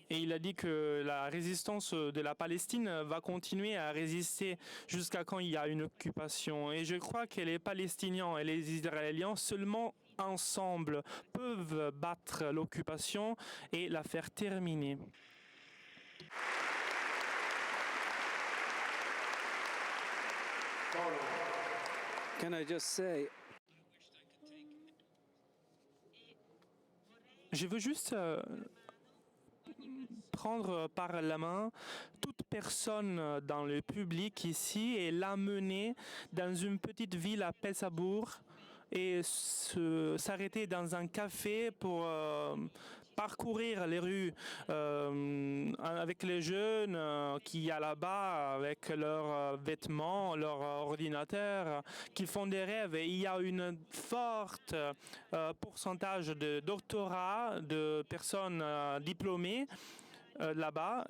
Et il a dit que la résistance de la Palestine va continuer à résister jusqu'à quand il y a une occupation. Et je crois que les Palestiniens et les Israéliens seulement ensemble peuvent battre l'occupation et la faire terminer. Can I just say, je veux juste prendre par la main toute personne dans le public ici et l'amener dans une petite ville à Pessabourg et s'arrêter dans un café pour parcourir les rues avec les jeunes qui y a là-bas avec leurs vêtements, leurs ordinateurs, qui font des rêves. Et il y a un fort pourcentage de doctorats, de personnes diplômées là-bas.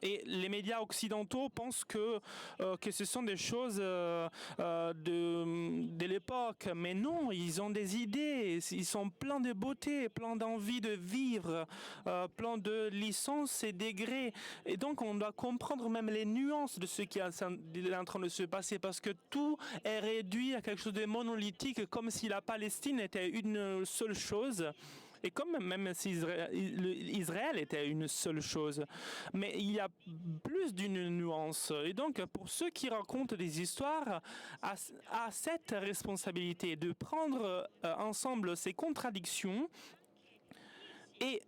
Et les médias occidentaux pensent que ce sont des choses de l'époque. Mais non, ils ont des idées, ils sont pleins de beauté, pleins d'envie de vivre, pleins de licences et degrés. Et donc on doit comprendre même les nuances de ce qui est en train de se passer, parce que tout est réduit à quelque chose de monolithique, comme si la Palestine était une seule chose. Et comme même si Israël était une seule chose, mais il y a plus d'une nuance. Et donc, pour ceux qui racontent des histoires, à cette responsabilité de prendre ensemble ces contradictions et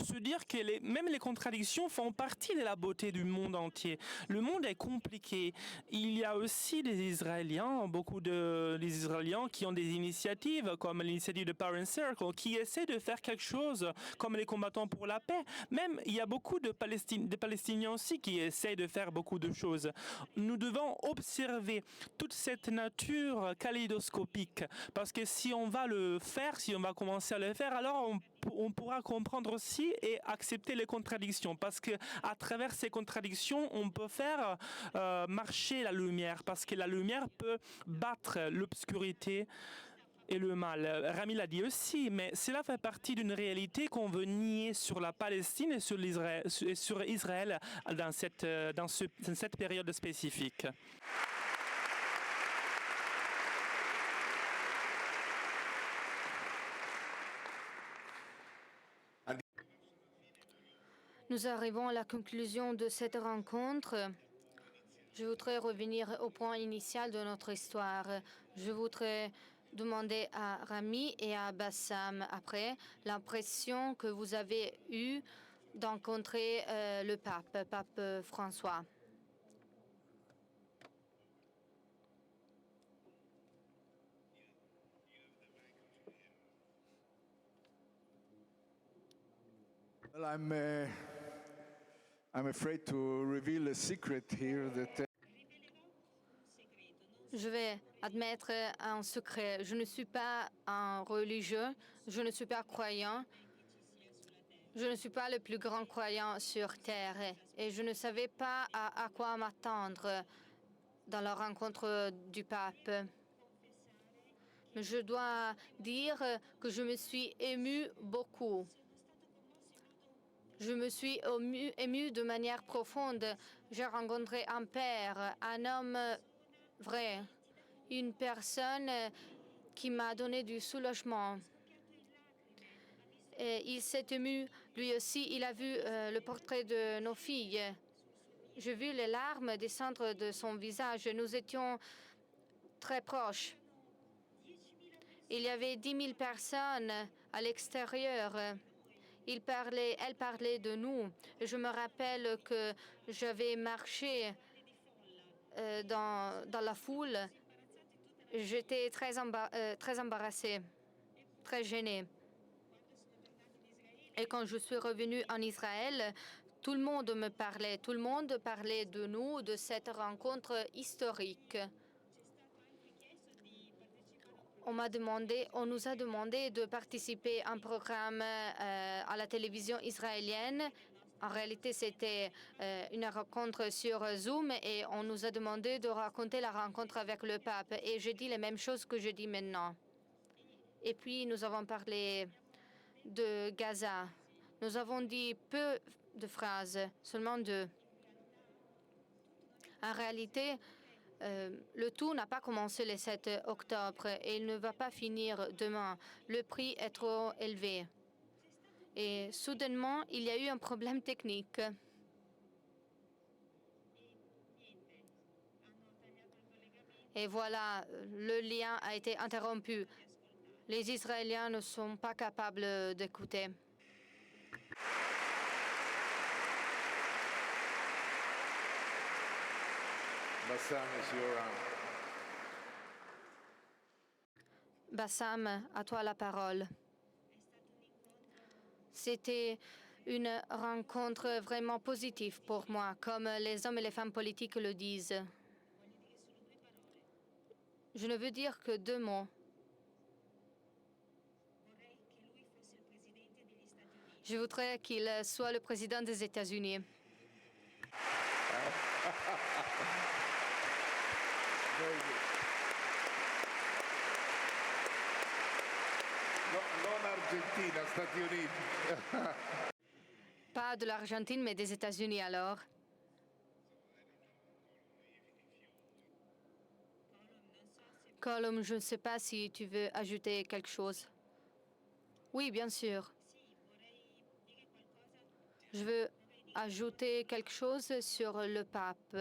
se dire que même les contradictions font partie de la beauté du monde entier. Le monde est compliqué. Il y a aussi des Israéliens, des Israéliens qui ont des initiatives, comme l'initiative de Parent Circle, qui essaient de faire quelque chose, comme les combattants pour la paix. Même, il y a beaucoup de Palestiniens aussi qui essaient de faire beaucoup de choses. Nous devons observer toute cette nature kaléidoscopique, parce que si on va le faire, si on va commencer à le faire, alors on pourra comprendre aussi et accepter les contradictions, parce que à travers ces contradictions, on peut faire marcher la lumière, parce que la lumière peut battre l'obscurité et le mal. Rami l'a dit aussi, mais cela fait partie d'une réalité qu'on veut nier sur la Palestine et sur Israël dans cette période spécifique. Nous arrivons à la conclusion de cette rencontre. Je voudrais revenir au point initial de notre histoire. Je voudrais demander à Rami et à Bassam après l'impression que vous avez eue d'encontrer le pape François. Well, I'm afraid to reveal a secret here that Je vais admettre un secret. Je ne suis pas un religieux, je ne suis pas croyant. Je ne suis pas le plus grand croyant sur Terre et je ne savais pas à quoi m'attendre dans la rencontre du pape. Mais je dois dire que je me suis émue beaucoup. Je me suis émue de manière profonde. J'ai rencontré un père, un homme vrai, une personne qui m'a donné du soulagement. Et il s'est ému, lui aussi, il a vu le portrait de nos filles. J'ai vu les larmes descendre de son visage. Nous étions très proches. Il y avait 10 000 personnes à l'extérieur. Elle parlait de nous. Je me rappelle que j'avais marché dans la foule. J'étais très embarrassée, très gênée. Et quand je suis revenue en Israël, tout le monde me parlait. Tout le monde parlait de nous, de cette rencontre historique. On nous a demandé de participer à un programme à la télévision israélienne. En réalité, c'était une rencontre sur Zoom et on nous a demandé de raconter la rencontre avec le pape. Et je dis les mêmes choses que je dis maintenant. Et puis, nous avons parlé de Gaza. Nous avons dit peu de phrases, seulement 2. En réalité, le tout n'a pas commencé le 7 octobre et il ne va pas finir demain. Le prix est trop élevé. Et soudainement, il y a eu un problème technique. Et voilà, le lien a été interrompu. Les Israéliens ne sont pas capables d'écouter. Bassam, it's your round. Bassam, à toi la parole. C'était une rencontre vraiment positive pour moi, comme les hommes et les femmes politiques le disent. Je ne veux dire que 2 mots. Je voudrais qu'il soit le président des États-Unis. Non Argentina, Stati Uniti. Pas de l'Argentine, mais des États-Unis alors. Colum, je ne sais pas si tu veux ajouter quelque chose. Oui, bien sûr. Je veux ajouter quelque chose sur le pape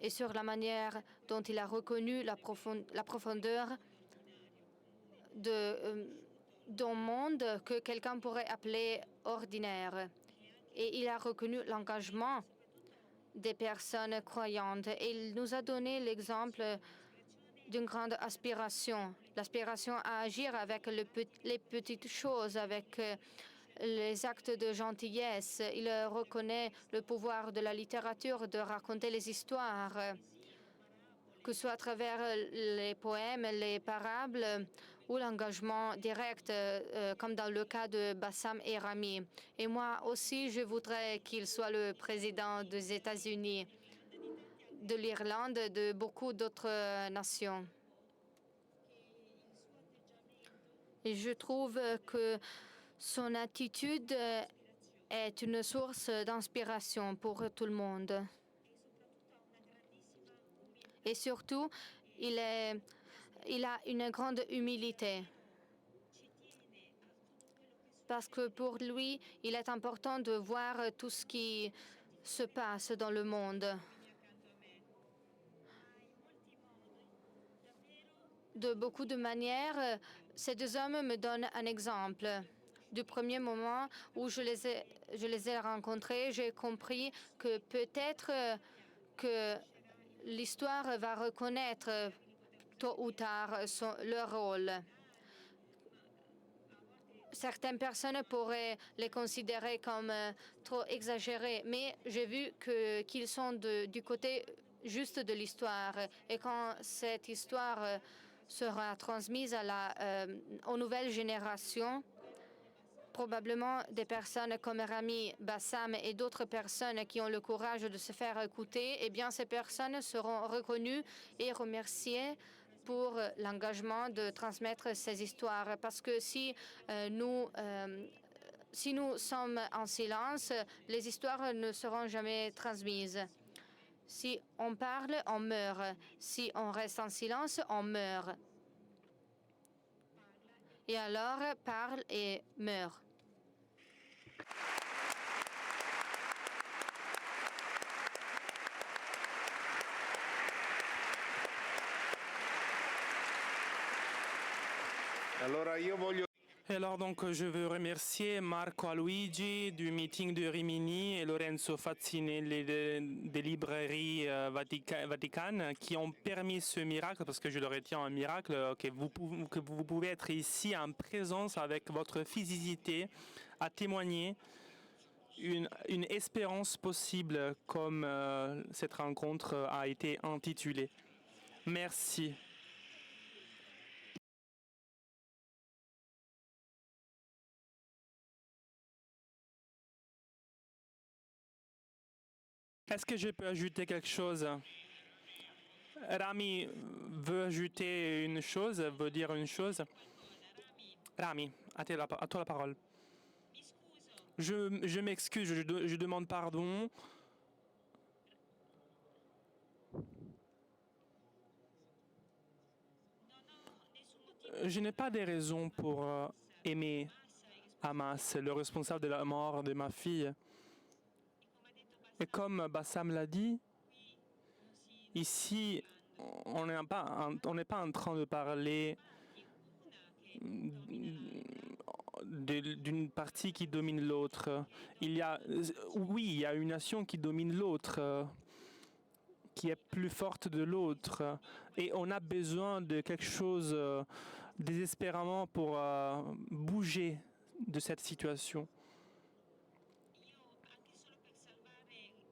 et sur la manière dont il a reconnu la profondeur d'un monde que quelqu'un pourrait appeler ordinaire. Et il a reconnu l'engagement des personnes croyantes. Et il nous a donné l'exemple d'une grande aspiration, l'aspiration à agir avec les petites choses, avec les actes de gentillesse. Il reconnaît le pouvoir de la littérature de raconter les histoires, que ce soit à travers les poèmes, les parables ou l'engagement direct, comme dans le cas de Bassam et Rami. Et moi aussi, je voudrais qu'il soit le président des États-Unis, de l'Irlande, de beaucoup d'autres nations. Et je trouve que son attitude est une source d'inspiration pour tout le monde. Et surtout, il a une grande humilité. Parce que pour lui, il est important de voir tout ce qui se passe dans le monde. De beaucoup de manières, ces 2 hommes me donnent un exemple. Du premier moment où je les ai rencontrés, j'ai compris que peut-être que l'histoire va reconnaître tôt ou tard leur rôle. Certaines personnes pourraient les considérer comme trop exagérés, mais j'ai vu qu'ils sont du côté juste de l'histoire. Et quand cette histoire sera transmise aux nouvelles générations, probablement des personnes comme Rami Bassam et d'autres personnes qui ont le courage de se faire écouter, eh bien, ces personnes seront reconnues et remerciées pour l'engagement de transmettre ces histoires. Parce que si nous sommes en silence, les histoires ne seront jamais transmises. Si on parle, on meurt. Si on reste en silence, on meurt. Et alors, parle et meurt. Et alors donc je veux remercier Marco Aluigi du meeting de Rimini et Lorenzo Fazzini des librairies Vatican qui ont permis ce miracle, parce que je le retiens un miracle, que vous pouvez être ici en présence avec votre physicité à témoigner une espérance possible, comme cette rencontre a été intitulée. Merci. Est-ce que je peux ajouter quelque chose? Rami veut ajouter une chose, veut dire une chose. Rami, à toi la parole. Je m'excuse, je demande pardon. Je n'ai pas de raison pour aimer Hamas, le responsable de la mort de ma fille. Et comme Bassam l'a dit, ici, on n'est pas en train de parler d'une partie qui domine l'autre. Il y a une nation qui domine l'autre, qui est plus forte de l'autre. Et on a besoin de quelque chose désespérément pour bouger de cette situation.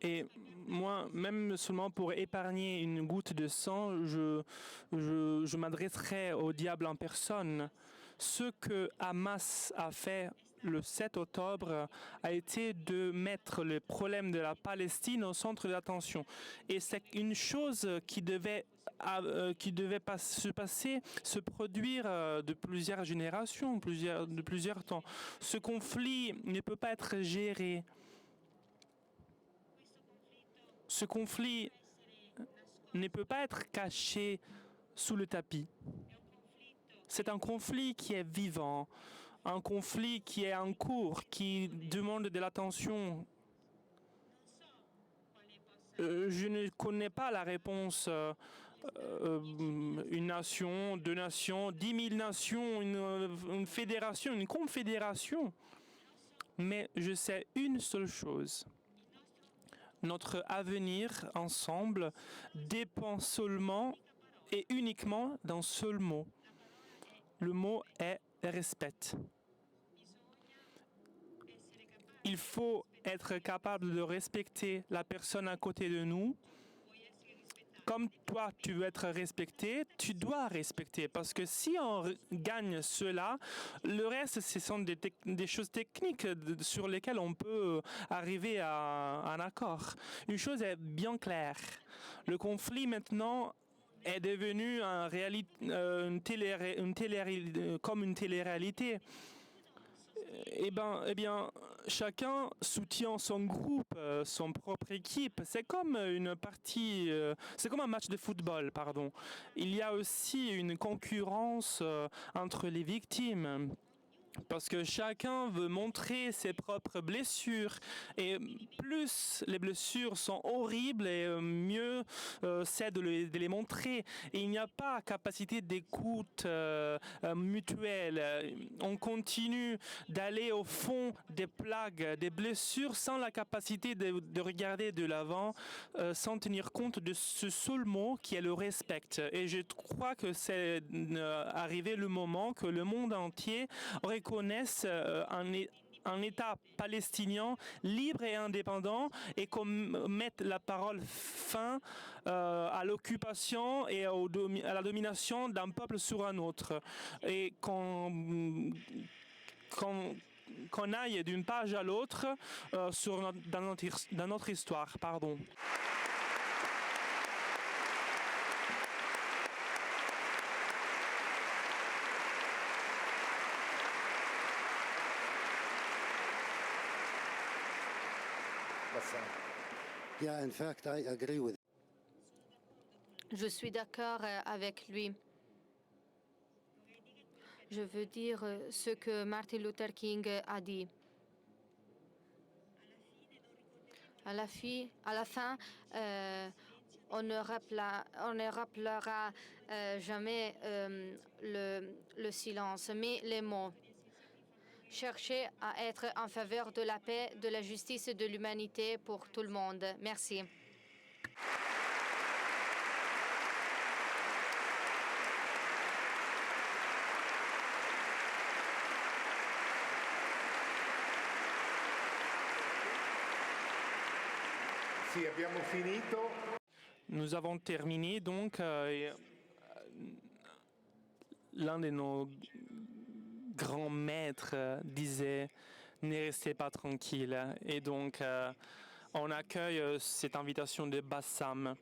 Et moi, même seulement pour épargner une goutte de sang, je m'adresserai au diable en personne. Ce que Hamas a fait le 7 octobre a été de mettre le problème de la Palestine au centre de l'attention. Et c'est une chose qui devait se produire de plusieurs générations, de plusieurs temps. Ce conflit ne peut pas être géré. Ce conflit ne peut pas être caché sous le tapis. C'est un conflit qui est vivant, un conflit qui est en cours, qui demande de l'attention. Je ne connais pas la réponse. Une nation, 2 nations, 10 000 nations, une fédération, une confédération. Mais je sais une seule chose. Notre avenir ensemble dépend seulement et uniquement d'un seul mot. Le mot est respect. Il faut être capable de respecter la personne à côté de nous. Comme toi, tu veux être respecté, tu dois respecter. Parce que si on gagne cela, le reste, ce sont des choses techniques sur lesquelles on peut arriver à un accord. Une chose est bien claire. Le conflit maintenant est devenu comme une télé-réalité. Eh bien, chacun soutient son groupe, son propre équipe. C'est comme c'est comme un match de football, pardon. Il y a aussi une concurrence entre les victimes. Parce que chacun veut montrer ses propres blessures. Et plus les blessures sont horribles, et mieux c'est de les montrer. Et il n'y a pas capacité d'écoute mutuelle. On continue d'aller au fond des plagues, des blessures, sans la capacité de regarder de l'avant, sans tenir compte de ce seul mot qui est le respect. Et je crois que c'est arrivé le moment que le monde entier reconnaisse un État palestinien libre et indépendant et qu'on mette la parole fin à l'occupation et à la domination d'un peuple sur un autre et qu'on aille d'une page à l'autre dans notre histoire. Pardon. Yeah, in fact, I agree with. Je suis d'accord avec lui. Je veux dire ce que Martin Luther King a dit. À la fin, on ne rappellera jamais le silence, mais les mots. Cherchez à être en faveur de la paix, de la justice et de l'humanité pour tout le monde. Merci. Sì, abbiamo finito. Nous avons terminé donc. L'un de nos grands maîtres disait « Ne restez pas tranquille ». Et donc, on accueille cette invitation de Bassam.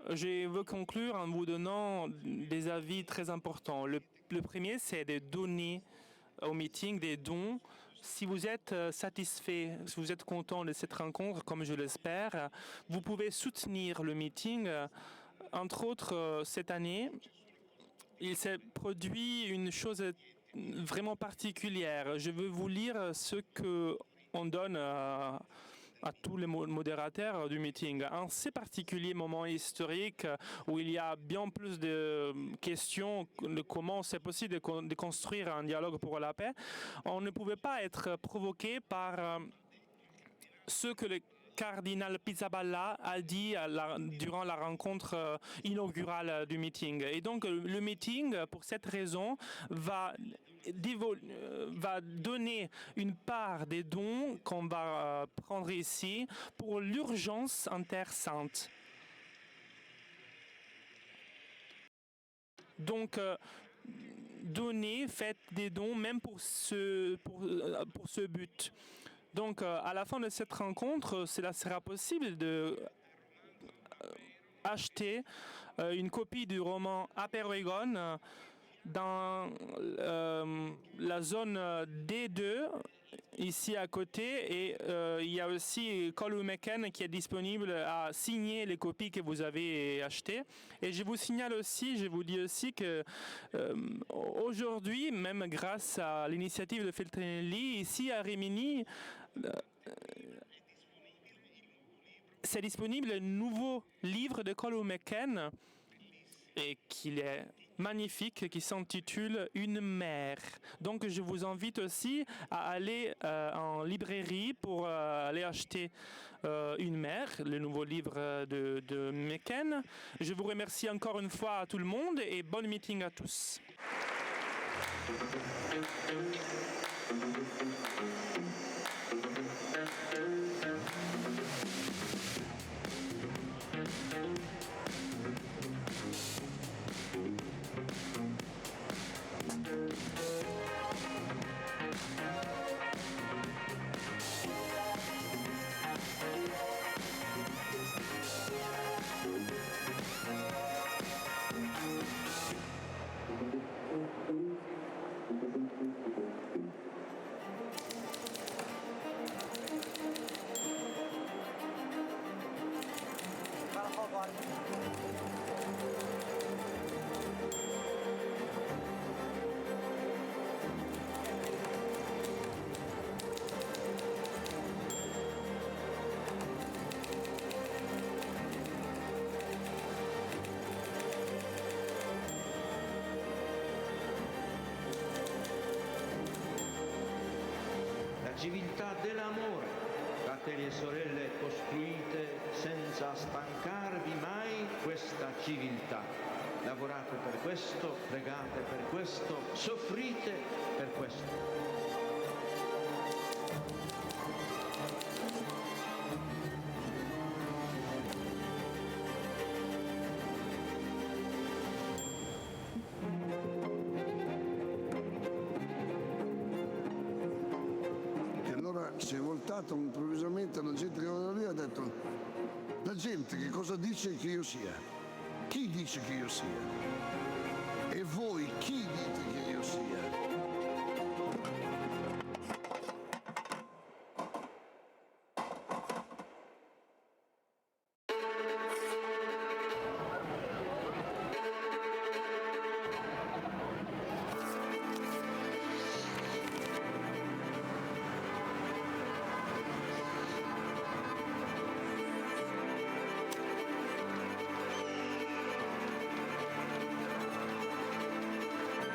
Je veux conclure en vous donnant des avis très importants. Le premier, c'est de donner au meeting des dons. Si vous êtes satisfait, si vous êtes content de cette rencontre, comme je l'espère, vous pouvez soutenir le meeting. Entre autres, cette année, il s'est produit une chose vraiment particulière. Je veux vous lire ce qu'on donne à tous les modérateurs du meeting. En ces particuliers moments historiques où il y a bien plus de questions de comment c'est possible de construire un dialogue pour la paix, on ne pouvait pas être provoqué par ce que le cardinal Pizzaballa a dit durant la rencontre inaugurale du meeting. Et donc le meeting, pour cette raison, va donner une part des dons qu'on va prendre ici pour l'urgence en Terre Sainte. Donc, donnez, faites des dons même pour ce but. Donc, à la fin de cette rencontre, cela sera possible de acheter une copie du roman Aperoigon dans la zone D2, ici à côté. Et il y a aussi Colu Mecken qui est disponible à signer les copies que vous avez achetées. Et je vous signale aussi, je vous dis aussi que aujourd'hui, même grâce à l'initiative de Feltrinelli, ici à Rimini, c'est disponible un nouveau livre de Colu Mecken et qu'il est magnifique, qui s'intitule Une mère. Donc je vous invite aussi à aller en librairie pour aller acheter Une mère, le nouveau livre de Mecken. Je vous remercie encore une fois à tout le monde et bon meeting à tous. Civiltà dell'amore, fratelli e sorelle, costruite senza stancarvi mai questa civiltà. Lavorate per questo, pregate per questo, soffrite per questo. si è voltato improvvisamente alla gente che era lì e ha detto: la gente che cosa dice che io sia? Chi dice che io sia? E voi chi dite che io sia?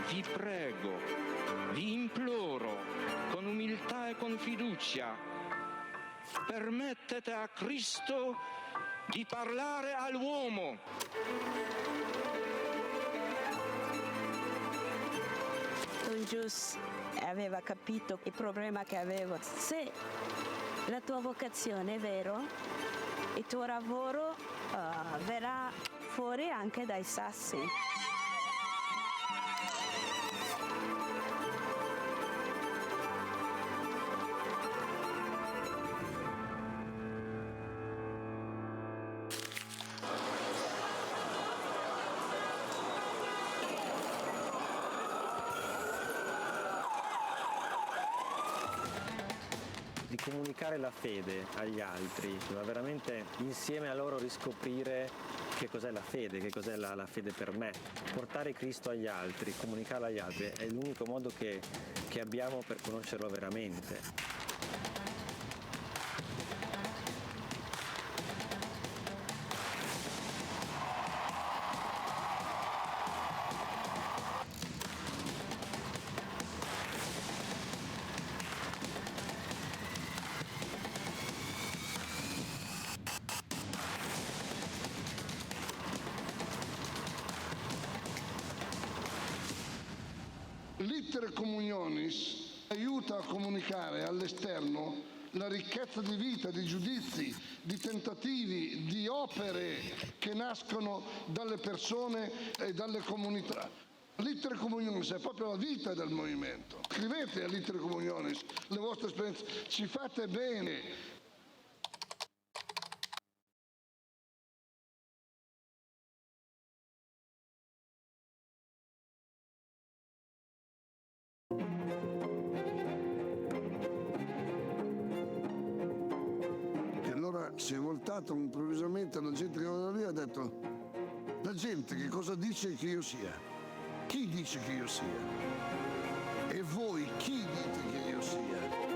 Vi prego, vi imploro, con umiltà e con fiducia, permettete a Cristo di parlare all'uomo. Don Gius aveva capito il problema che avevo. Se la tua vocazione è vero, il tuo lavoro verrà fuori anche dai sassi. Di comunicare la fede agli altri, ma veramente insieme a loro riscoprire che cos'è la fede, che cos'è la fede per me. Portare Cristo agli altri, comunicarlo agli altri è l'unico modo che abbiamo per conoscerlo veramente. L'iter communionis aiuta a comunicare all'esterno la ricchezza di vita, di giudizi, di tentativi, di opere che nascono dalle persone e dalle comunità. L'iter communionis è proprio la vita del movimento. Scrivete all'iter communionis le vostre esperienze, ci fate bene. Si è voltato improvvisamente alla gente che era lì e ha detto: la gente che cosa dice che io sia? Chi dice che io sia? E voi chi dite che io sia?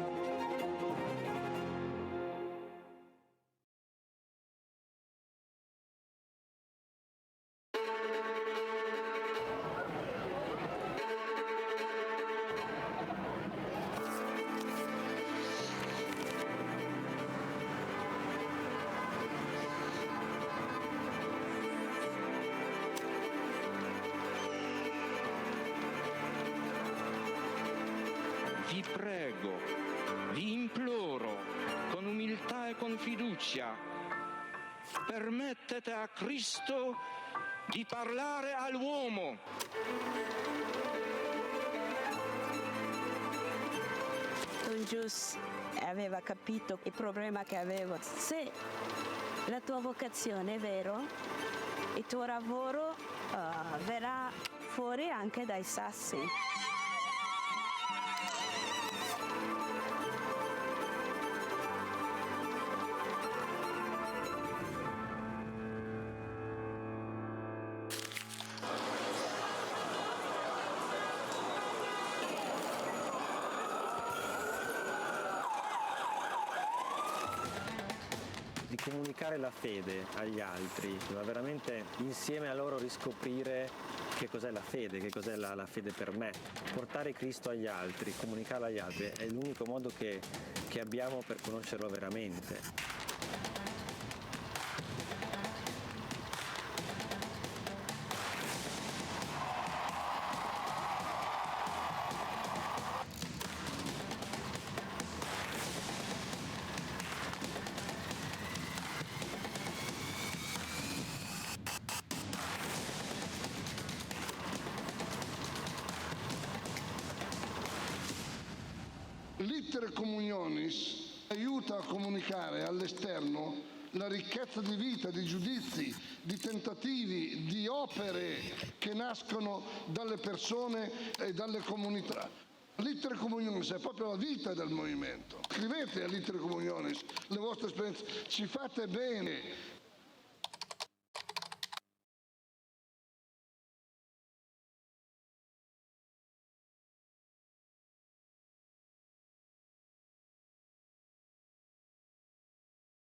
Vi prego, vi imploro, con umiltà e con fiducia, permettete a Cristo di parlare all'uomo. Don Gius aveva capito il problema che avevo. Se la tua vocazione è vero, il tuo lavoro verrà fuori anche dai sassi. Di comunicare la fede agli altri, ma veramente insieme a loro riscoprire che cos'è la fede, che cos'è la fede per me. Portare Cristo agli altri, comunicarlo agli altri è l'unico modo che abbiamo per conoscerlo veramente. L'iter L'Ittere Communionis aiuta a comunicare all'esterno la ricchezza di vita, di giudizi, di tentativi, di opere che nascono dalle persone e dalle comunità. L'Ittere Communionis è proprio la vita del movimento. Scrivete all'Ittere Communionis le vostre esperienze, ci fate bene.